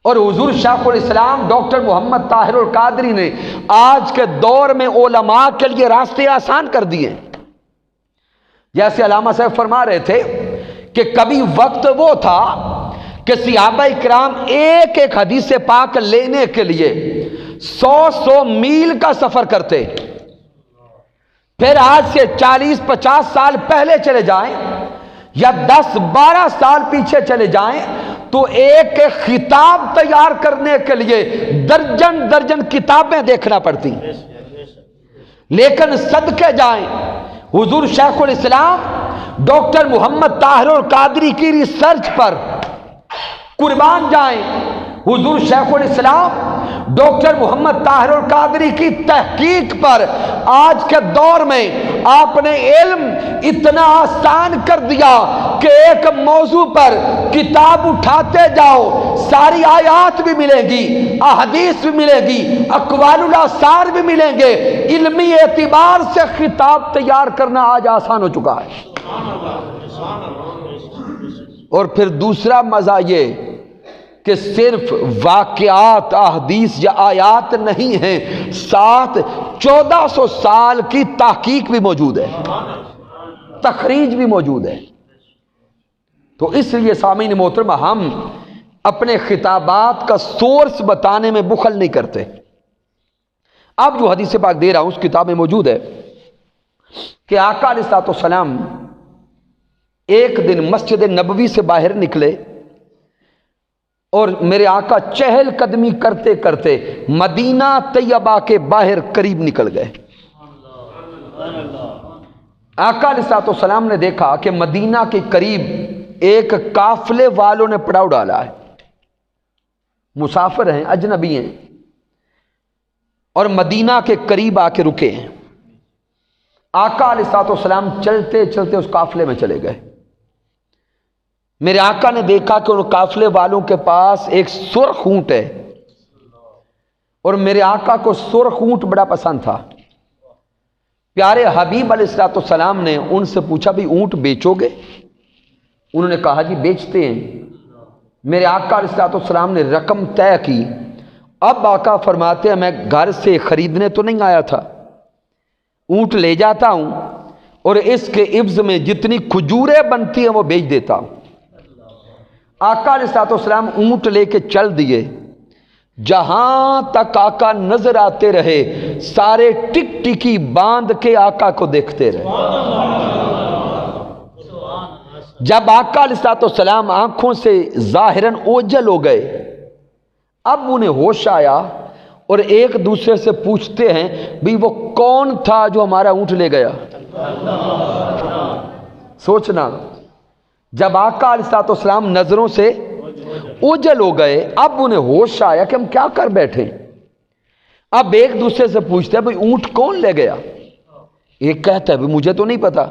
اور حضور شیخ الاسلام ڈاکٹر محمد طاہر القادری نے آج کے دور میں علماء کے لیے راستے آسان کر دیے۔ جیسے علامہ صاحب فرما رہے تھے کہ کبھی وقت وہ تھا کہ صحابہ کرام ایک ایک حدیث پاک لینے کے لیے 100 میل کا سفر کرتے، پھر آج سے 40-50 سال پہلے چلے جائیں یا 10-12 سال پیچھے چلے جائیں تو ایک خطاب تیار کرنے کے لیے درجن درجن کتابیں دیکھنا پڑتی، لیکن صدقے جائیں حضور شیخ الاسلام ڈاکٹر محمد طاہر القادری کی ریسرچ پر، قربان جائیں حضور شیخ الاسلام ڈاکٹر محمد طاہر القادری کی تحقیق پر۔ آج کے دور میں آپ نے علم اتنا آسان کر دیا کہ ایک موضوع پر کتاب اٹھاتے جاؤ، ساری آیات بھی ملیں گی، احادیث بھی ملے گی، اقوال الاثار بھی ملیں گے۔ علمی اعتبار سے خطاب تیار کرنا آج آسان ہو چکا ہے۔ اور پھر دوسرا مزہ یہ کہ صرف واقعات احادیث یا آیات نہیں ہیں، ساتھ 1400 سال کی تحقیق بھی موجود ہے، تخریج بھی موجود ہے۔ تو اس لیے سامعین محترم ہم اپنے خطابات کا سورس بتانے میں بخل نہیں کرتے۔ اب جو حدیث پاک دے رہا ہوں اس کتاب میں موجود ہے کہ آقا علیہ الصلوۃ والسلام ایک دن مسجد نبوی سے باہر نکلے اور میرے آقا چہل قدمی کرتے کرتے مدینہ طیبہ کے باہر قریب نکل گئے۔ آقا علیہ الصلوۃ والسلام نے دیکھا کہ مدینہ کے قریب ایک قافلے والوں نے پڑاؤ ڈالا ہے، مسافر ہیں، اجنبی ہیں، اور مدینہ کے قریب آ کے رکے ہیں۔ آقا علیہ الصلوۃ والسلام چلتے چلتے اس قافلے میں چلے گئے۔ میرے آقا نے دیکھا کہ ان قافلے والوں کے پاس ایک سرخ اونٹ ہے، اور میرے آقا کو سرخ اونٹ بڑا پسند تھا۔ پیارے حبیب علیہ الصلوۃ والسلام نے ان سے پوچھا بھی اونٹ بیچو گے؟ انہوں نے کہا جی بیچتے ہیں۔ میرے آقا علیہ الصلوۃ والسلام نے رقم طے کی۔ اب آقا فرماتے ہیں میں گھر سے خریدنے تو نہیں آیا تھا، اونٹ لے جاتا ہوں اور اس کے عوض میں جتنی کھجوریں بنتی ہیں وہ بیچ دیتا ہوں۔ آقا علیہ الصلوۃ والسلام اونٹ لے کے چل دیے۔ جہاں تک آقا نظر آتے رہے سارے ٹک ٹکی باندھ کے آقا کو دیکھتے رہے۔ جب آقا علیہ الصلوۃ والسلام آنکھوں سے ظاہراً اوجھل ہو گئے، اب انہیں ہوش آیا اور ایک دوسرے سے پوچھتے ہیں بھی وہ کون تھا جو ہمارا اونٹ لے گیا؟ سوچنا، جب آقا علیہ الصلوۃ والسلام نظروں سے اوجھل ہو گئے، اب انہیں ہوش آیا کہ ہم کیا کر بیٹھے۔ اب ایک دوسرے سے پوچھتے ہیں بھئی اونٹ کون لے گیا؟ ایک کہتا ہے بھی مجھے تو نہیں پتا،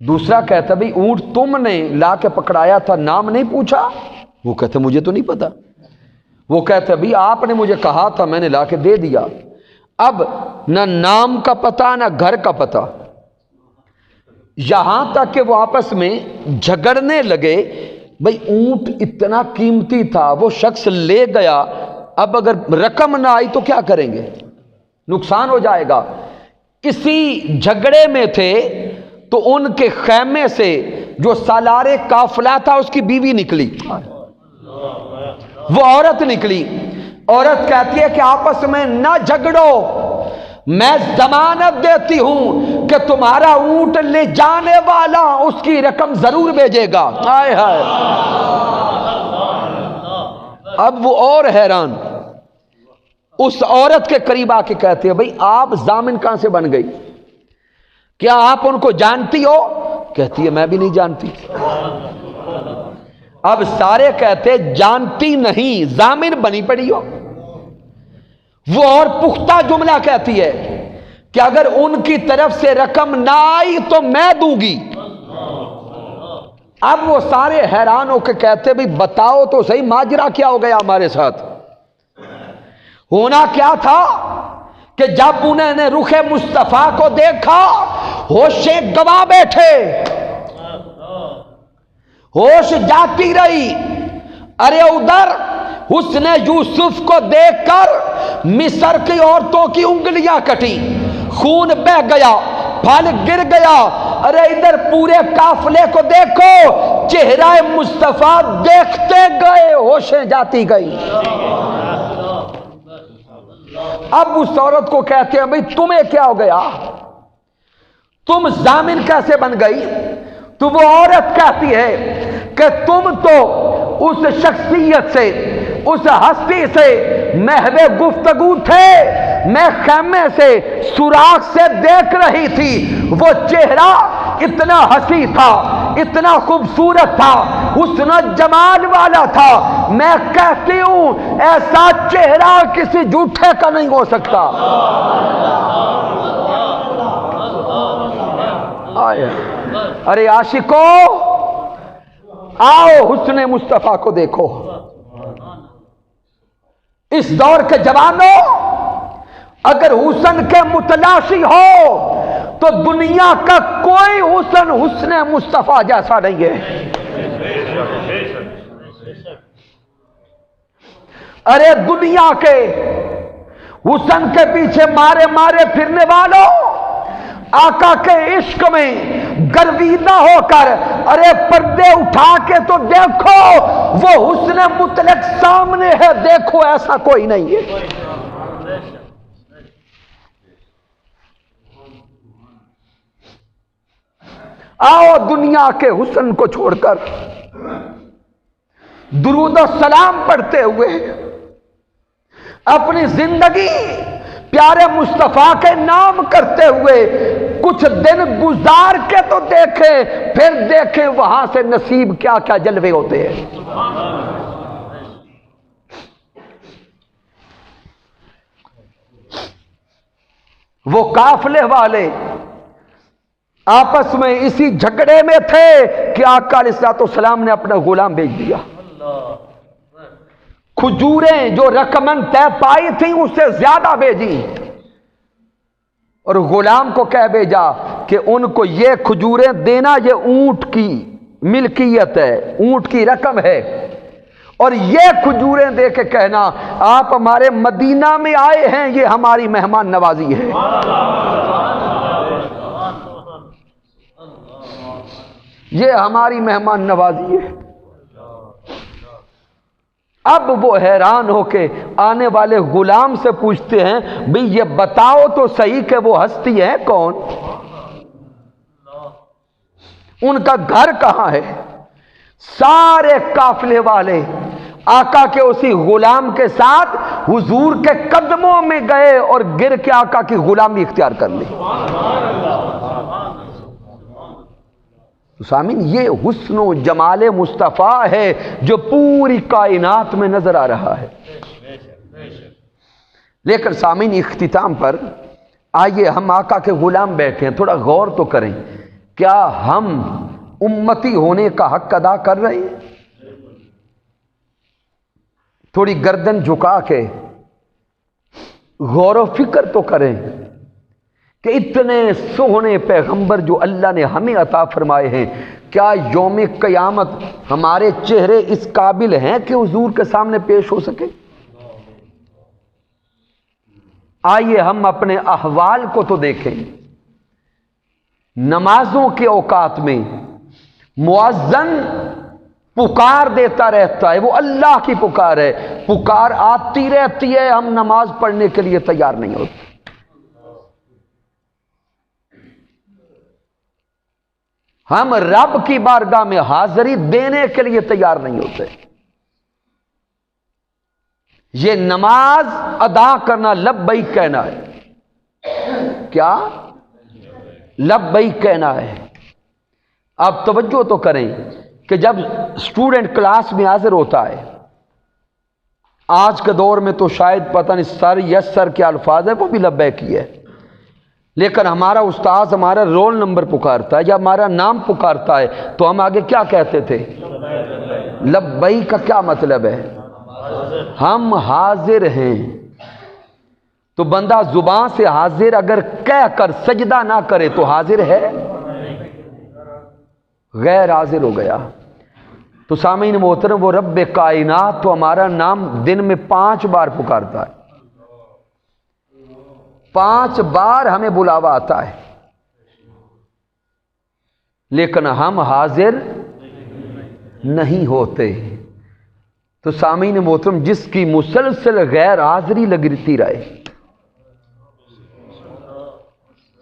دوسرا کہتا ہے بھئی اونٹ تم نے لا کے پکڑایا تھا، نام نہیں پوچھا؟ وہ کہتا ہے مجھے تو نہیں پتا۔ وہ کہتا ہے بھئی آپ نے مجھے کہا تھا، میں نے لا کے دے دیا۔ اب نہ نام کا پتہ نہ گھر کا پتہ، یہاں تک کہ وہ آپس میں جھگڑنے لگے بھئی اونٹ اتنا قیمتی تھا، وہ شخص لے گیا، اب اگر رقم نہ آئی تو کیا کریں گے، نقصان ہو جائے گا۔ اسی جھگڑے میں تھے تو ان کے خیمے سے جو سالار قافلہ تھا اس کی بیوی نکلی، وہ عورت نکلی۔ عورت کہتی ہے کہ آپس میں نہ جھگڑو، میں ضمانت دیتی ہوں کہ تمہارا اونٹ لے جانے والا اس کی رقم ضرور بھیجے گا۔ ہائے ہائے۔ اب وہ اور حیران، اس عورت کے قریب آ کے کہتے ہیں بھئی آپ ضامن کہاں سے بن گئی؟ کیا آپ ان کو جانتی ہو؟ کہتی ہے میں بھی نہیں جانتی۔ اب سارے کہتے جانتی نہیں، ضامن بنی پڑی ہو۔ وہ اور پختہ جملہ کہتی ہے کہ اگر ان کی طرف سے رقم نہ آئی تو میں دوں گی۔ اب وہ سارے حیران ہو کے کہتے بھی بتاؤ تو صحیح ماجرا کیا ہو گیا ہمارے ساتھ؟ ہونا کیا تھا کہ جب انہوں نے رخ مصطفیٰ کو دیکھا ہوشیں گوا بیٹھے، ہوش جاتی رہی۔ ارے ادھر حسن یوسف کو دیکھ کر مصر کی عورتوں کی انگلیاں کٹی، خون بہ گیا، پھل گر گیا۔ ارے ادھر پورے قافلے کو دیکھو، چہرہ مصطفیٰ دیکھتے گئے، ہوشیں جاتی گئی۔ اب اس عورت کو کہتے ہیں بھئی تمہیں کیا ہو گیا، تم ضامن کیسے بن گئی؟ تو وہ عورت کہتی ہے کہ تم تو اس شخصیت سے، اس ہستی سے محو گفتگو تھے، میں خیمے سے سوراخ سے دیکھ رہی تھی، وہ چہرہ اتنا حسین تھا، اتنا خوبصورت تھا، حسن و جمال والا تھا، میں کہتی ہوں ایسا چہرہ کسی جھوٹے کا نہیں ہو سکتا۔ ارے عاشقو، آؤ حسن مصطفیٰ کو دیکھو۔ اس دور کے جوانوں، اگر حسن کے متلاشی ہو تو دنیا کا کوئی حسن حسن مصطفیٰ جیسا نہیں ہے۔ ارے دنیا کے حسن کے پیچھے مارے مارے پھرنے والوں، آقا کے عشق میں گرویدہ ہو کر ارے پردے اٹھا کے تو دیکھو، وہ حسن مطلق سامنے ہے، دیکھو ایسا کوئی نہیں ہے۔ آؤ دنیا کے حسن کو چھوڑ کر درود و سلام پڑھتے ہوئے اپنی زندگی پیارے مصطفیٰ کے نام کرتے ہوئے کچھ دن گزار کے تو دیکھیں، پھر دیکھیں وہاں سے نصیب کیا کیا جلوے ہوتے ہیں۔ وہ قافلے والے آپس میں اسی جھگڑے میں تھے کہ آقا علیہ الصلوۃ والسلام نے اپنا غلام بھیج دیا۔ کھجوریں جو رقمن طے پائی تھیں اس سے زیادہ بھیجی، اور غلام کو کہہ بھیجا کہ ان کو یہ کھجوریں دینا، یہ اونٹ کی ملکیت ہے، اونٹ کی رقم ہے، اور یہ کھجوریں دے کے کہنا آپ ہمارے مدینہ میں آئے ہیں، یہ ہماری مہمان نوازی ہے۔ یہ ہماری مہمان نوازی ہے۔ اب وہ حیران ہو کے آنے والے غلام سے پوچھتے ہیں بھئی یہ بتاؤ تو صحیح کہ وہ ہستی ہے کون، ان کا گھر کہاں ہے؟ سارے قافلے والے آقا کے اسی غلام کے ساتھ حضور کے قدموں میں گئے اور گر کے آقا کی غلامی اختیار کر لی۔ سامعین، یہ حسن و جمال مصطفیٰ ہے جو پوری کائنات میں نظر آ رہا ہے۔ لیکن سامعین، اختتام پر آئیے ہم آقا کے غلام بیٹھے ہیں، تھوڑا غور تو کریں، کیا ہم امتی ہونے کا حق ادا کر رہے ہیں؟ تھوڑی گردن جھکا کے غور و فکر تو کریں کہ اتنے سوہنے پیغمبر جو اللہ نے ہمیں عطا فرمائے ہیں، کیا یوم قیامت ہمارے چہرے اس قابل ہیں کہ حضور کے سامنے پیش ہو سکے؟ آئیے ہم اپنے احوال کو تو دیکھیں۔ نمازوں کے اوقات میں مؤذن پکار دیتا رہتا ہے، وہ اللہ کی پکار ہے، پکار آتی رہتی ہے، ہم نماز پڑھنے کے لیے تیار نہیں ہوتے۔ ہم رب کی بارگاہ میں حاضری دینے کے لیے تیار نہیں ہوتے۔ یہ نماز ادا کرنا لبیک کہنا ہے۔ کیا؟ لبیک کہنا ہے۔ آپ توجہ تو کریں کہ جب اسٹوڈنٹ کلاس میں حاضر ہوتا ہے، آج کے دور میں تو شاید پتہ نہیں سر یس سر کے الفاظ ہے، وہ بھی لبیک ہی ہے، لیکن ہمارا استاذ ہمارا رول نمبر پکارتا ہے یا ہمارا نام پکارتا ہے تو ہم آگے کیا کہتے تھے؟ لبیک کا کیا مطلب ہے؟ ہم حاضر ہیں۔ تو بندہ زبان سے حاضر اگر کہہ کر سجدہ نہ کرے تو حاضر ہے؟ غیر حاضر ہو گیا۔ تو سامعین محترم، وہ رب کائنات تو ہمارا نام دن میں 5 بار پکارتا ہے، 5 بار ہمیں بلاوا آتا ہے، لیکن ہم حاضر نہیں ہوتے۔ تو سامعین محترم، جس کی مسلسل غیر حاضری لگتی رہے،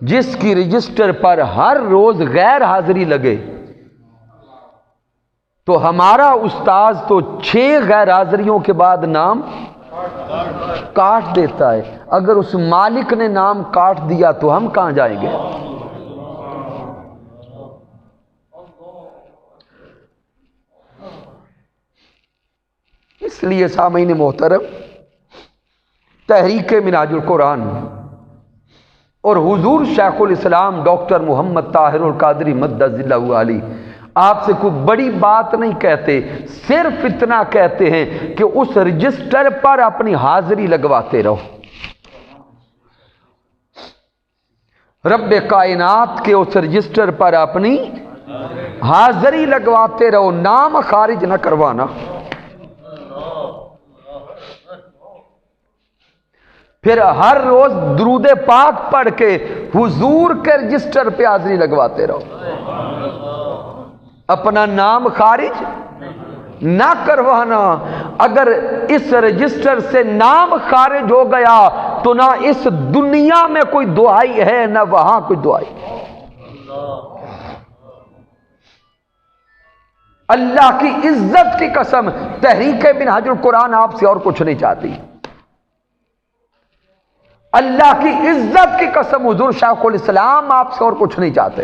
جس کی رجسٹر پر ہر روز غیر حاضری لگے، تو ہمارا استاذ تو 6 غیر حاضریوں کے بعد نام کاٹ دیتا ہے۔ اگر اس مالک نے نام کاٹ دیا تو ہم کہاں جائیں گے؟ اس لیے سامعین محترم، تحریک منہاج القرآن اور حضور شیخ الاسلام ڈاکٹر محمد طاہر القادری مدد اللہ علی آپ سے کوئی بڑی بات نہیں کہتے، صرف اتنا کہتے ہیں کہ اس رجسٹر پر اپنی حاضری لگواتے رہو۔ رب کائنات کے اس رجسٹر پر اپنی حاضری لگواتے رہو، نام خارج نہ کروانا۔ پھر ہر روز درود پاک پڑھ کے حضور کے رجسٹر پہ حاضری لگواتے رہو، اپنا نام خارج نہ کروانا۔ اگر اس رجسٹر سے نام خارج ہو گیا تو نہ اس دنیا میں کوئی دعائی ہے نہ وہاں کوئی دعائی۔ اللہ کی عزت کی قسم، تحریک منہاج القرآن آپ سے اور کچھ نہیں چاہتی۔ اللہ کی عزت کی قسم حضور شیخ الاسلام آپ سے اور کچھ نہیں چاہتے.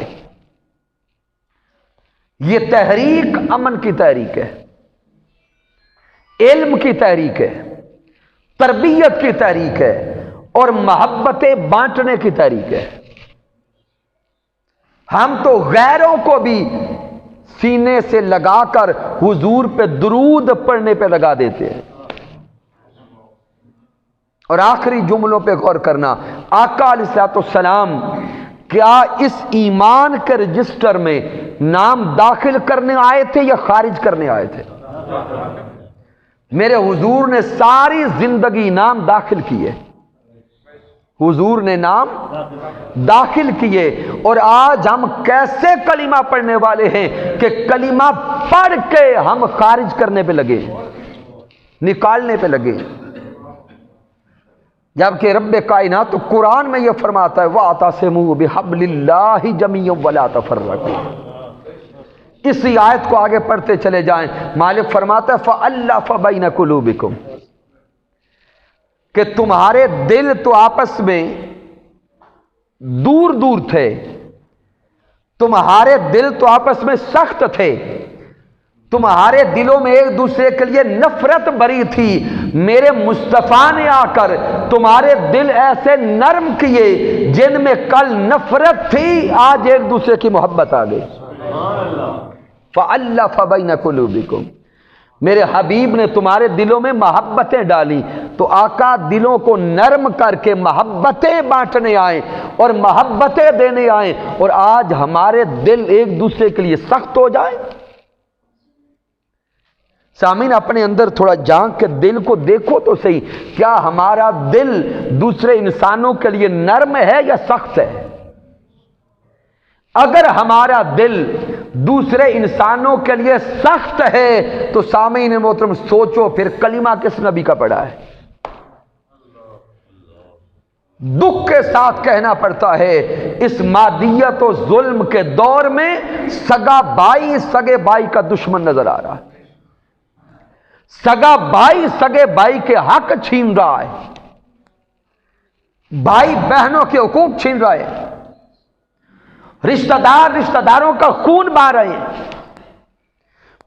یہ تحریک امن کی تحریک ہے، علم کی تحریک ہے، تربیت کی تحریک ہے اور محبتیں بانٹنے کی تحریک ہے. ہم تو غیروں کو بھی سینے سے لگا کر حضور پہ درود پڑھنے پہ لگا دیتے ہیں. اور آخری جملوں پہ غور کرنا، آقا علیہ الصلوۃ والسلام کیا اس ایمان کے رجسٹر میں نام داخل کرنے آئے تھے یا خارج کرنے آئے تھے؟ میرے حضور نے ساری زندگی نام داخل کیے، حضور نے نام داخل کیے. اور آج ہم کیسے کلمہ پڑھنے والے ہیں کہ کلمہ پڑھ کے ہم خارج کرنے پہ لگے، نکالنے پہ لگے، جبکہ رب کائنات تو قرآن میں یہ فرماتا ہے وَاعْتَصِمُوا بِحَبْلِ اللَّهِ جَمِيعًا وَلَا تَفَرَّقُوا. اسی آیت کو آگے پڑھتے چلے جائیں. مالک فرماتا ہے فَأَلَّفَ بَيْنَ قُلُوبِكُمْ، کہ تمہارے دل تو آپس میں دور دور تھے، تمہارے دل تو آپس میں سخت تھے، تمہارے دلوں میں ایک دوسرے کے لیے نفرت بری تھی. میرے مصطفیٰ نے آ کر تمہارے دل ایسے نرم کیے جن میں کل نفرت تھی آج ایک دوسرے کی محبت آ گئی. فَأَلَّفَ بَيْنَ قُلُوبِكُمْ، میرے حبیب نے تمہارے دلوں میں محبتیں ڈالی. تو آقا دلوں کو نرم کر کے محبتیں بانٹنے آئے اور محبتیں دینے آئے، اور آج ہمارے دل ایک دوسرے کے لیے سخت ہو جائے. سامعین اپنے اندر تھوڑا جھانک کے دل کو دیکھو تو صحیح، کیا ہمارا دل دوسرے انسانوں کے لیے نرم ہے یا سخت ہے؟ اگر ہمارا دل دوسرے انسانوں کے لیے سخت ہے تو سامعین محترم سوچو پھر کلمہ کس نبی کا پڑھا ہے؟ دکھ کے ساتھ کہنا پڑتا ہے اس مادیت و ظلم کے دور میں سگا بھائی سگے بھائی کا دشمن نظر آ رہا ہے. سگا بھائی سگے بھائی کے حق چھین رہا ہے، بھائی بہنوں کے حقوق چھین رہا ہے، رشتہ دار رشتہ داروں کا خون بہا رہے ہیں،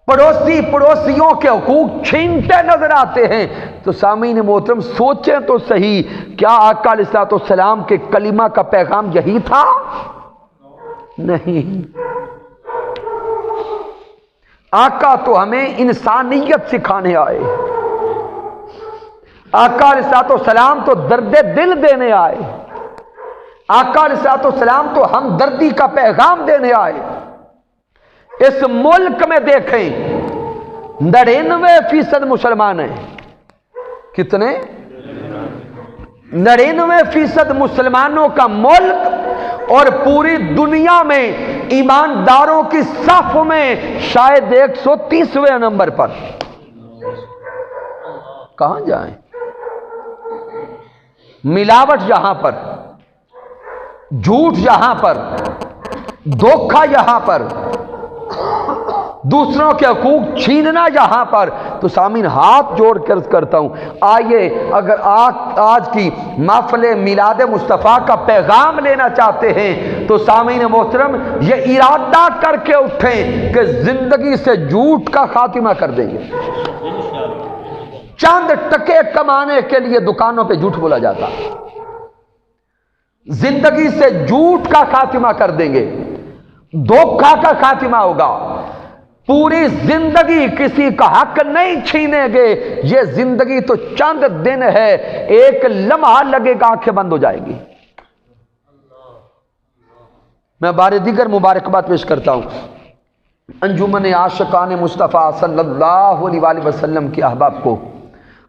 پڑوسی پڑوسیوں کے حقوق چھینتے نظر آتے ہیں. تو سامعین محترم سوچیں تو صحیح، کیا آقا علیہ الصلوۃ والسلام کے کلمہ کا پیغام یہی تھا؟ نہیں. آقا تو ہمیں انسانیت سکھانے آئے، آقا علیہ الصلوۃ والسلام تو درد دل دینے آئے، آقا علیہ الصلوۃ والسلام تو ہمدردی کا پیغام دینے آئے. اس ملک میں دیکھیں 99% مسلمان ہیں. کتنے؟ 99% مسلمانوں کا ملک، اور پوری دنیا میں ایمانداروں کی صف میں شاید 130ویں نمبر پر. کہاں جائیں؟ ملاوٹ یہاں پر، جھوٹ یہاں پر، دھوکہ یہاں پر، دوسروں کے حقوق چھیننا یہاں پر. تو سامعین ہاتھ جوڑ کر کرتا ہوں، آئیے اگر آج کی محفل میلاد مصطفیٰ کا پیغام لینا چاہتے ہیں تو سامعین محترم یہ ارادہ کر کے اٹھیں کہ زندگی سے جھوٹ کا خاتمہ کر دیں گے. چند ٹکے کمانے کے لیے دکانوں پہ جھوٹ بولا جاتا، زندگی سے جھوٹ کا خاتمہ کر دیں گے، دھوکہ کا خاتمہ ہوگا. پوری زندگی کسی کا حق نہیں چھینیں گے. یہ زندگی تو چند دن ہے، ایک لمحہ لگے گا آنکھیں بند ہو جائیں گی. میں بار دیگر مبارکباد پیش کرتا ہوں انجمن عاشقان مصطفیٰ صلی اللہ علیہ وآلہ وسلم کے احباب کو.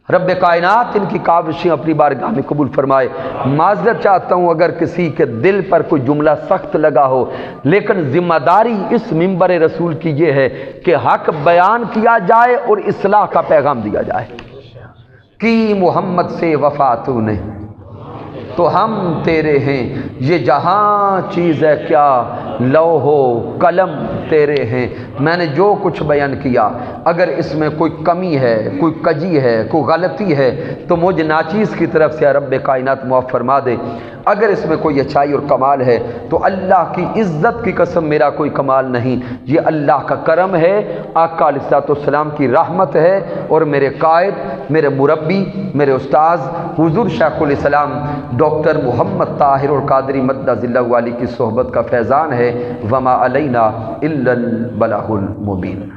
رب کائنات ان کی کاوشیں اپنی بارگاہ میں قبول فرمائے. معذرت چاہتا ہوں اگر کسی کے دل پر کوئی جملہ سخت لگا ہو، لیکن ذمہ داری اس منبر رسول کی یہ ہے کہ حق بیان کیا جائے اور اصلاح کا پیغام دیا جائے. کی محمد سے وفا تو نے تو ہم تیرے ہیں، یہ جہاں چیز ہے کیا لوح و قلم تیرے ہیں. میں نے جو کچھ بیان کیا اگر اس میں کوئی کمی ہے، کوئی کجی ہے، کوئی غلطی ہے تو مجھ ناچیز کی طرف سے رب کائنات معاف فرما دے۔ اگر اس میں کوئی اچھائی اور کمال ہے تو اللہ کی عزت کی قسم میرا کوئی کمال نہیں، یہ اللہ کا کرم ہے، آقا علیہ الصلوۃ والسلام کی رحمت ہے، اور میرے قائد، میرے مربی، میرے استاذ حضور شیخ الاسلام ڈاکٹر محمد طاہر القادری مدد ذلہ علی کی صحبت کا فیضان ہے۔ وما علینا الا البلاغ المبین۔